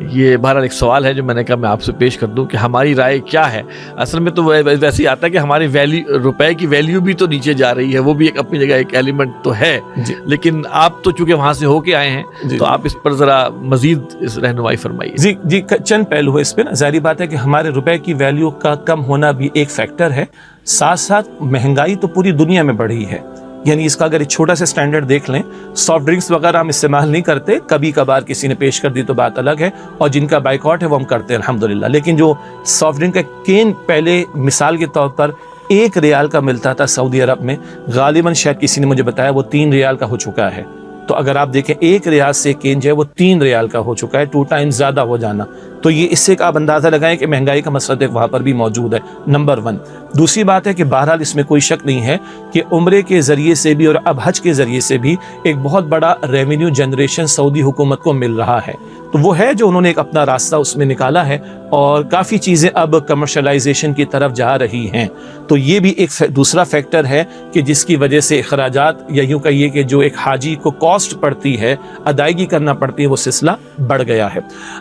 یہ بہرحال ایک سوال ہے جو میں نے کہا میں آپ سے پیش کر دوں کہ ہماری رائے کیا ہے۔ اصل میں تو ویسے ہی آتا ہے کہ ہماری روپے کی ویلیو بھی تو نیچے جا رہی ہے، وہ بھی ایک اپنی جگہ ایک ایلیمنٹ تو ہے جی، لیکن آپ تو چونکہ وہاں سے ہو کے آئے ہیں جی، تو آپ اس پر ذرا مزید اس رہنمائی فرمائیے۔ جی چند پہلو ہے اس پہ نا۔ ظاہری بات ہے کہ ہمارے روپے کی ویلیو کا کم ہونا بھی ایک فیکٹر ہے، ساتھ ساتھ مہنگائی تو پوری دنیا میں بڑھی ہے۔ یعنی اس کا اگر ایک چھوٹا سا سٹینڈرڈ دیکھ لیں، سافٹ ڈرنکس وغیرہ ہم استعمال نہیں کرتے، کبھی کبھار کسی نے پیش کر دی تو بات الگ ہے، اور جن کا بائیکاٹ ہے وہ ہم کرتے ہیں الحمدللہ، لیکن جو سافٹ ڈرنک کا کین پہلے مثال کے طور پر 1 ریال کا ملتا تھا سعودی عرب میں، غالباً شاید کسی نے مجھے بتایا وہ 3 ریال کا ہو چکا ہے۔ تو اگر آپ دیکھیں 1 ریال سے کین جو ہے وہ 3 ریال کا ہو چکا ہے، 2 ٹائمز زیادہ ہو جانا۔ تو یہ اس سے آپ اندازہ لگائیں کہ مہنگائی کا مسئلہ وہاں پر بھی موجود ہے، نمبر 1۔ دوسری بات ہے کہ بہرحال اس میں کوئی شک نہیں ہے کہ عمرے کے ذریعے سے بھی اور اب حج کے ذریعے سے بھی ایک بہت بڑا ریونیو جنریشن سعودی حکومت کو مل رہا ہے۔ تو وہ ہے جو انہوں نے ایک اپنا راستہ اس میں نکالا ہے، اور کافی چیزیں اب کمرشلائزیشن کی طرف جا رہی ہیں. تو یہ بھی ایک دوسرا فیکٹر ہے کہ جس کی وجہ سے اخراجات، یا یوں کہیے کہ جو ایک حاجی کو کاسٹ پڑتی ہے، ادائیگی کرنا پڑتی ہے، وہ سلسلہ بڑھ گیا ہے.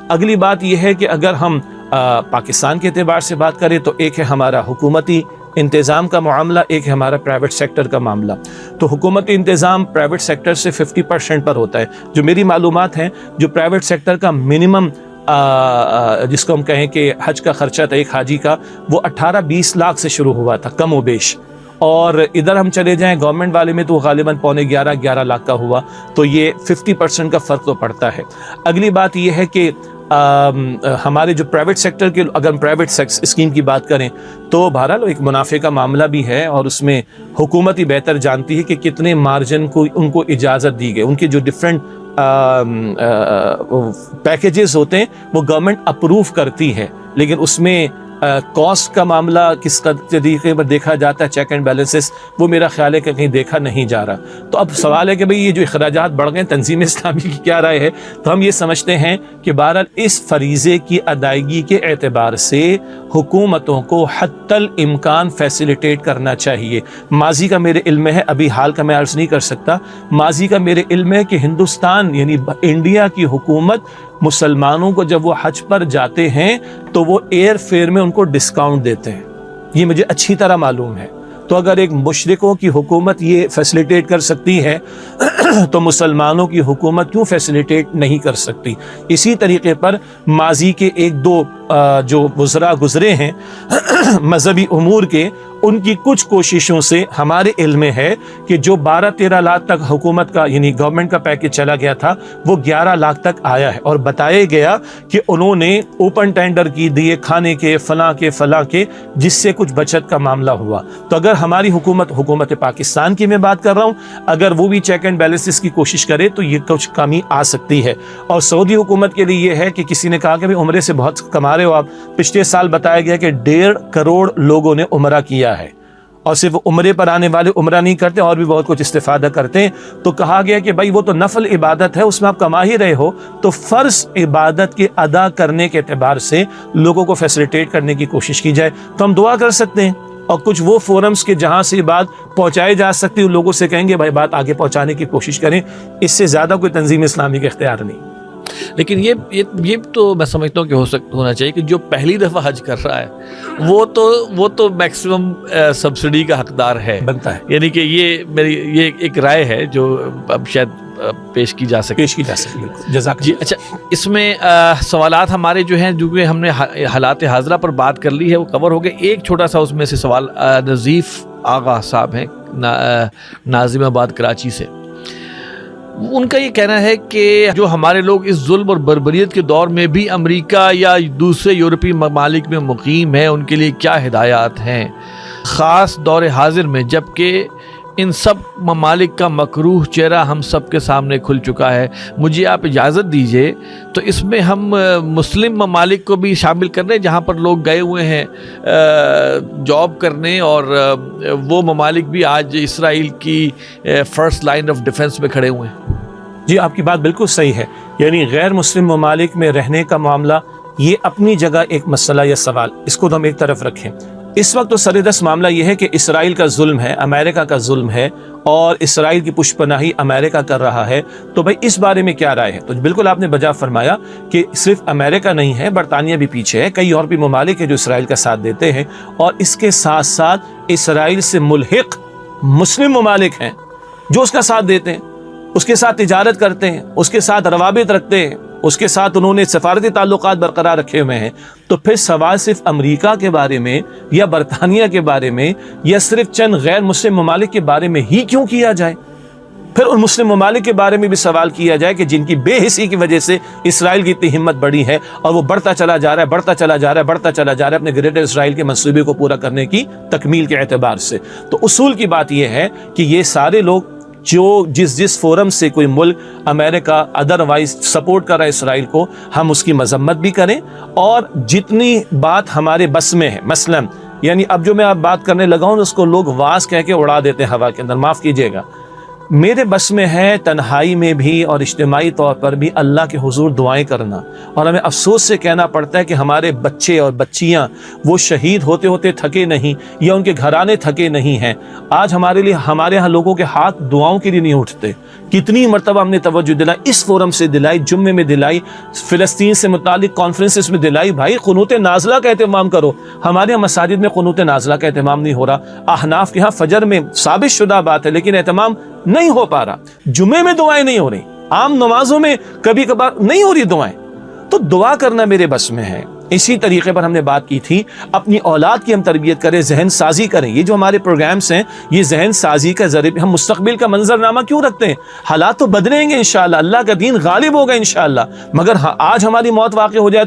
اگلی بات یہ ہے کہ اگر ہم پاکستان کے اعتبار سے بات کریں تو ایک ہے ہمارا حکومتی انتظام کا معاملہ، ایک ہے ہمارا پرائیویٹ سیکٹر کا معاملہ. تو حکومتی انتظام پرائیویٹ سیکٹر سے 50% پر ہوتا ہے. جو میری معلومات ہیں، جو پرائیویٹ سیکٹر کا منیمم جس کو ہم کہیں کہ حج کا خرچہ تھا ایک حاجی کا، وہ 18-20 لاکھ سے شروع ہوا تھا کم و بیش. اور ادھر ہم چلے جائیں گورنمنٹ والے میں تو غالباً 11.5 لاکھ کا ہوا. تو یہ 50% کا فرق تو پڑتا ہے. اگلی بات یہ ہے کہ ہمارے جو پرائیویٹ سیکٹر کے، اگر ہم پرائیویٹ اسکیم کی بات کریں تو بہرحال ایک منافع کا معاملہ بھی ہے، اور اس میں حکومت ہی بہتر جانتی ہے کہ کتنے مارجن کو ان کو اجازت دی گئی. ان کے جو ڈفرینٹ پیکیجز ہوتے ہیں وہ گورنمنٹ اپروو کرتی ہے، لیکن اس میں کاسٹ کا معاملہ کس طریقے پر دیکھا جاتا ہے، چیک اینڈ بیلنسز، وہ میرا خیال ہے کہ کہیں دیکھا نہیں جا رہا. تو اب سوال ہے کہ بھئی یہ جو اخراجات بڑھ گئے، تنظیم اسلامی کی کیا رائے ہے؟ تو ہم یہ سمجھتے ہیں کہ بہرحال اس فریضے کی ادائیگی کے اعتبار سے حکومتوں کو حتی الامکان فیسیلیٹیٹ کرنا چاہیے. ماضی کا میرے علم میں ہے، ابھی حال کا میں عرض نہیں کر سکتا، ماضی کا میرے علم میں ہے کہ ہندوستان یعنی انڈیا کی حکومت مسلمانوں کو جب وہ حج پر جاتے ہیں تو وہ ایئر فیئر میں ان کو ڈسکاؤنٹ دیتے ہیں. یہ مجھے اچھی طرح معلوم ہے. تو اگر ایک مشرکوں کی حکومت یہ فیسیلیٹیٹ کر سکتی ہے تو مسلمانوں کی حکومت کیوں فیسیلیٹیٹ نہیں کر سکتی؟ اسی طریقے پر ماضی کے 1-2 جو وزراء گزرے ہیں مذہبی امور کے، ان کی کچھ کوششوں سے ہمارے علم میں ہے کہ جو 12-13 لاکھ تک حکومت کا یعنی گورنمنٹ کا پیکیج چلا گیا تھا وہ 11 لاکھ تک آیا ہے. اور بتایا گیا کہ انہوں نے اوپن ٹینڈر کی دیے کھانے کے فلاں کے جس سے کچھ بچت کا معاملہ ہوا. تو اگر ہماری حکومت پاکستان کی میں بات کر رہا ہوں، اگر وہ بھی چیک اینڈ بیلنسز کی کوشش کرے تو یہ کچھ کمی آ سکتی ہے. اور سعودی حکومت کے لیے یہ ہے کہ کسی نے کہا کہ عمرے سے بہت کما رہے ہو آپ. پچھلے سال بتایا گیا کہ 1.5 کروڑ لوگوں نے عمرہ کیا ہے، اور صرف عمرے پر آنے والے عمرہ نہیں کرتے اور بھی بہت کچھ استفادہ کرتے ہیں. تو کہا گیا کہ بھائی وہ تو نفل عبادت ہے، اس میں آپ کما ہی رہے ہو، تو فرض عبادت کے ادا کرنے کے اعتبار سے لوگوں کو فیسیلیٹیٹ کرنے کی کوشش کی جائے. تو ہم دعا کر سکتے ہیں، اور کچھ وہ فورمز کے جہاں سے بات پہنچائی جا سکتی ہے ان لوگوں سے کہیں گے بھائی بات آگے پہنچانے کی کوشش کریں. اس سے زیادہ کوئی تنظیم اسلامی کا اختیار نہیں. لیکن یہ تو میں سمجھتا ہوں کہ ہونا چاہیے کہ جو پہلی دفعہ حج کر رہا ہے وہ تو میکسیمم سبسڈی کا حقدار ہے، بنتا ہے. یعنی کہ یہ ایک رائے ہے جو اب شاید پیش کی جا سکے. جزاک جی. اچھا، اس میں سوالات ہمارے جو ہیں، جو کہ ہم نے حالات حاضرہ پر بات کر لی ہے، وہ کور ہو گئے. ایک چھوٹا سا اس میں سے سوال نظیف آغا صاحب ہیں ناظم آباد کراچی سے. ان کا یہ کہنا ہے کہ جو ہمارے لوگ اس ظلم اور بربریت کے دور میں بھی امریکہ یا دوسرے یورپی ممالک میں مقیم ہیں، ان کے لیے کیا ہدایات ہیں، خاص دور حاضر میں، جبکہ ان سب ممالک کا مکروہ چہرہ ہم سب کے سامنے کھل چکا ہے. مجھے آپ اجازت دیجئے تو اس میں ہم مسلم ممالک کو بھی شامل کر رہے ہیں جہاں پر لوگ گئے ہوئے ہیں جاب کرنے، اور وہ ممالک بھی آج اسرائیل کی فرسٹ لائن آف ڈیفنس میں کھڑے ہوئے ہیں. جی، آپ کی بات بالکل صحیح ہے. یعنی غیر مسلم ممالک میں رہنے کا معاملہ یہ اپنی جگہ ایک مسئلہ یا سوال، اس کو تو ہم ایک طرف رکھیں. اس وقت تو سردست معاملہ یہ ہے کہ اسرائیل کا ظلم ہے، امریکہ کا ظلم ہے، اور اسرائیل کی پشت پناہی امریکہ کر رہا ہے. تو بھائی اس بارے میں کیا رائے ہے؟ تو بالکل آپ نے بجا فرمایا کہ صرف امریکہ نہیں ہے، برطانیہ بھی پیچھے ہے، کئی اور بھی ممالک ہیں جو اسرائیل کا ساتھ دیتے ہیں، اور اس کے ساتھ ساتھ اسرائیل سے ملحق مسلم ممالک ہیں جو اس کا ساتھ دیتے ہیں، اس کے ساتھ تجارت کرتے ہیں، اس کے ساتھ روابط رکھتے ہیں، اس کے ساتھ انہوں نے سفارتی تعلقات برقرار رکھے ہوئے ہیں. تو پھر سوال صرف امریکہ کے بارے میں یا برطانیہ کے بارے میں یا صرف چند غیر مسلم ممالک کے بارے میں ہی کیوں کیا جائے؟ پھر ان مسلم ممالک کے بارے میں بھی سوال کیا جائے کہ جن کی بے حسی کی وجہ سے اسرائیل کی اتنی ہمت بڑی ہے اور وہ بڑھتا چلا جا رہا ہے اپنے گریٹر اسرائیل کے منصوبے کو پورا کرنے کی تکمیل کے اعتبار سے. تو اصول کی بات یہ ہے کہ یہ سارے لوگ جو جس فورم سے کوئی ملک امریکہ ادروائز سپورٹ کر رہا ہے اسرائیل کو، ہم اس کی مذمت بھی کریں، اور جتنی بات ہمارے بس میں ہے، مثلا یعنی اب جو میں آپ بات کرنے لگا ہوں اس کو لوگ واز کہہ کے اڑا دیتے ہیں ہوا کے اندر، معاف کیجیے گا. میرے بس میں ہے تنہائی میں بھی اور اجتماعی طور پر بھی اللہ کے حضور دعائیں کرنا، اور ہمیں افسوس سے کہنا پڑتا ہے کہ ہمارے بچے اور بچیاں وہ شہید ہوتے ہوتے تھکے نہیں، یا ان کے گھرانے تھکے نہیں ہیں۔ آج ہمارے ہاں لوگوں کے ہاتھ دعاؤں کے لیے نہیں اٹھتے۔ کتنی مرتبہ ہم نے توجہ دلائی، اس فورم سے دلائی، جمعے میں دلائی، فلسطین سے متعلق کانفرنسز میں دلائی، بھائی قنوت نازلہ کا اہتمام کرو۔ ہمارے یہاں مساجد میں قنوت نازلہ کا اہتمام نہیں ہو رہا۔ احناف کے ہاں فجر میں ثابت شدہ بات ہے، لیکن اہتمام نہیں ہو پا رہا۔ جمعے میں دعائیں نہیں ہو رہی، عام نمازوں میں کبھی کبھار نہیں ہو رہی دعائیں۔ تو دعا کرنا میرے بس میں ہے۔ اسی طریقے پر ہم نے بات کی تھی، اپنی اولاد کی ہم تربیت کریں، ذہن سازی کریں۔ یہ جو ہمارے پروگرامز ہیں، یہ ذہن سازی کا ذریعہ، ہم مستقبل کا منظرنامہ کیوں رکھتے ہیں؟ حالات تو بدلیں گے انشاءاللہ، اللہ کا دین غالب ہوگا انشاءاللہ، مگر آج ہماری موت واقع ہو جائے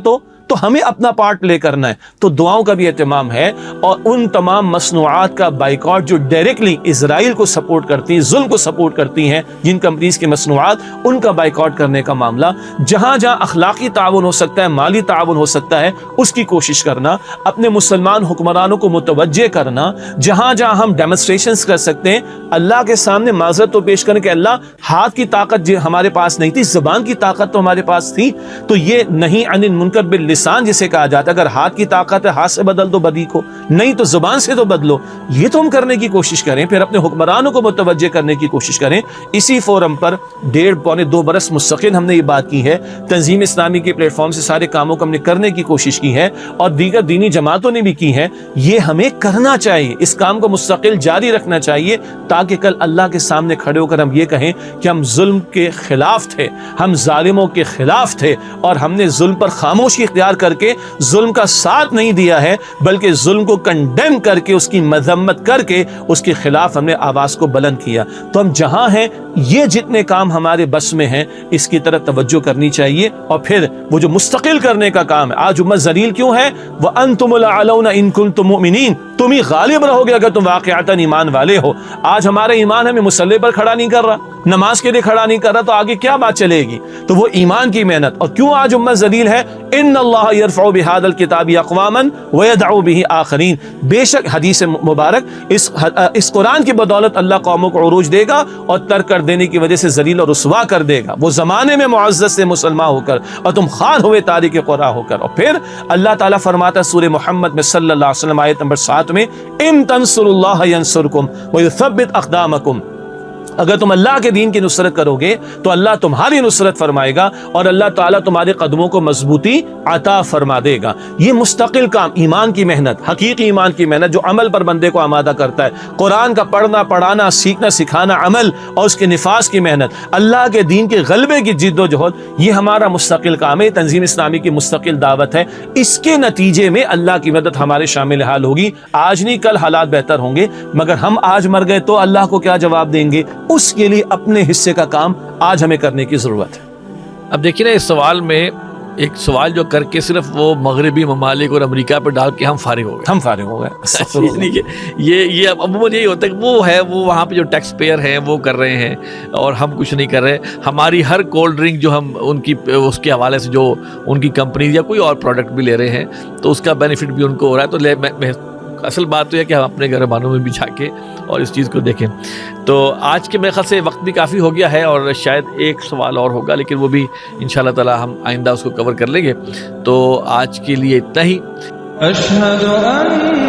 تو ہمیں اپنا پارٹ پلے کرنا ہے۔ تو دعاؤں کا بھی اہتمام ہے، اور ان تمام مصنوعات کا بائیکاٹ جو ڈائریکٹلی اسرائیل کو سپورٹ کرتی ہیں، ظلم کو سپورٹ کرتی ہیں، جن کمپنیز کی مصنوعات، ان کا بائیکاٹ کرنے کا معاملہ، جہاں جہاں اخلاقی تعاون ہو سکتا ہے، مالی تعاون ہو سکتا ہے، اس کی کوشش کرنا، اپنے مسلمان حکمرانوں کو متوجہ کرنا، جہاں جہاں ہم ڈیمونسٹریشنز کر سکتے ہیں، اللہ کے سامنے معذرت تو پیش کریں کہ اللہ ہاتھ کی طاقت ہمارے پاس نہیں تھی، زبان کی طاقت تو ہمارے پاس تھی، تو یہ نہیں عن المنکر باللسان جسے کہا جاتا ہے، اگر ہاتھ کی طاقت ہے ہاتھ سے بدل دو بدی کو، نہیں تو زبان سے تو بدلو۔ یہ تو ہم کرنے کی کوشش کریں، پھر اپنے حکمرانوں کو متوجہ کرنے کی کوشش کریں۔ اسی فورم پر 1.5 پونے 2 برس مستقل ہم نے یہ بات کی ہے، تنظیم اسلامی کے پلیٹ فارم سے سارے کاموں کو ہم نے کرنے کی کوشش کی ہے، اور دیگر دینی جماعتوں نے بھی کی ہے۔ یہ ہمیں کرنا چاہیے، اس کام کو مستقل جاری رکھنا چاہیے، تاکہ کل اللہ کے سامنے کھڑے ہو کر ہم یہ کہیں کہ ہم ظلم کے خلاف تھے، ہم ظالموں کے خلاف تھے، اور ہم نے ظلم پر خاموشی اختیار کر کے ظلم کا ساتھ نہیں دیا ہے، بلکہ ظلم کو کنڈیم کر کے، اس کی مذمت کر کے، اس کے خلاف ہم نے آواز کو بلند کیا۔ تو ہم جہاں ہیں، یہ جتنے کام ہمارے بس میں ہیں، اس کی طرف توجہ کرنی چاہیے، اور پھر وہ جو مستقل کرنے کا کام ہے۔ آج امت ذلیل کیوں ہے؟ وَأَنْتُمُ الْأَعْلَوْنَ إِن كُنتُم مُؤْمِنِينَ، تم ہی غالب رہو گے اگر تم واقعتاً ایمان والے ہو۔ آج ہمارا ایمان ہمیں مصلی پر کھڑا نہیں کر رہا، نماز کے لیے کھڑا نہیں کر رہا، تو آگے کیا بات چلے گی؟ تو وہ ایمان کی محنت۔ اور کیوں آج امت ذلیل ہے؟ ان اللہ یرفع بہذا الکتاب اقواما ویدع بہ آخرین، بے شک حدیث مبارک، اس قرآن کی بدولت اللہ قوموں کو عروج دے گا، اور ترک کر دینے کی وجہ سے ذلیل اور رسوا کر دے گا۔ وہ زمانے میں معزز سے مسلمان ہو کر، اور تم خار ہوئے تاریک قرآن ہو کر۔ اور پھر اللہ تعالیٰ فرماتا ہے سورہ محمد میں صلی اللہ علیہ وسلم، آیت نمبر 7 میں، ان تنصروا اللہ ینصرکم ویثبت اقدامکم، اگر تم اللہ کے دین کی نصرت کرو گے تو اللہ تمہاری نصرت فرمائے گا، اور اللہ تعالیٰ تمہارے قدموں کو مضبوطی عطا فرما دے گا۔ یہ مستقل کام، ایمان کی محنت، حقیقی ایمان کی محنت، جو عمل پر بندے کو آمادہ کرتا ہے۔ قرآن کا پڑھنا، پڑھانا، سیکھنا، سکھانا، عمل، اور اس کے نفاذ کی محنت، اللہ کے دین کے غلبے کی جد و جہد، یہ ہمارا مستقل کام ہے، تنظیم اسلامی کی مستقل دعوت ہے۔ اس کے نتیجے میں اللہ کی مدد ہمارے شامل حال ہوگی۔ آج نہیں کل حالات بہتر ہوں گے، مگر ہم آج مر گئے تو اللہ کو کیا جواب دیں گے؟ اس کے لیے اپنے حصے کا کام آج ہمیں کرنے کی ضرورت ہے۔ اب دیکھیے نا، اس سوال میں ایک سوال جو کر کے صرف وہ مغربی ممالک اور امریکہ پہ ڈال کے ہم فارغ ہو گئے۔ یہ عموماً یہی ہوتا ہے کہ وہ ہے، وہ وہاں پہ جو ٹیکس پیئر ہیں وہ کر رہے ہیں، اور ہم کچھ نہیں کر رہے۔ ہماری ہر کولڈ ڈرنک جو ہم ان کی اس کے حوالے سے جو ان کی کمپنیز یا کوئی اور پروڈکٹ بھی لے رہے ہیں، تو اس کا بینیفٹ بھی ان کو ہو رہا ہے۔ تو اصل بات تو یہ کہ ہم اپنے گھر بانوں میں بھی جا کے اور اس چیز کو دیکھیں۔ تو آج کے میرے خیال سے وقت بھی کافی ہو گیا ہے، اور شاید ایک سوال اور ہوگا، لیکن وہ بھی انشاءاللہ تعالی ہم آئندہ اس کو کور کر لیں گے۔ تو آج کے لیے اتنا ہی۔ أشهد أن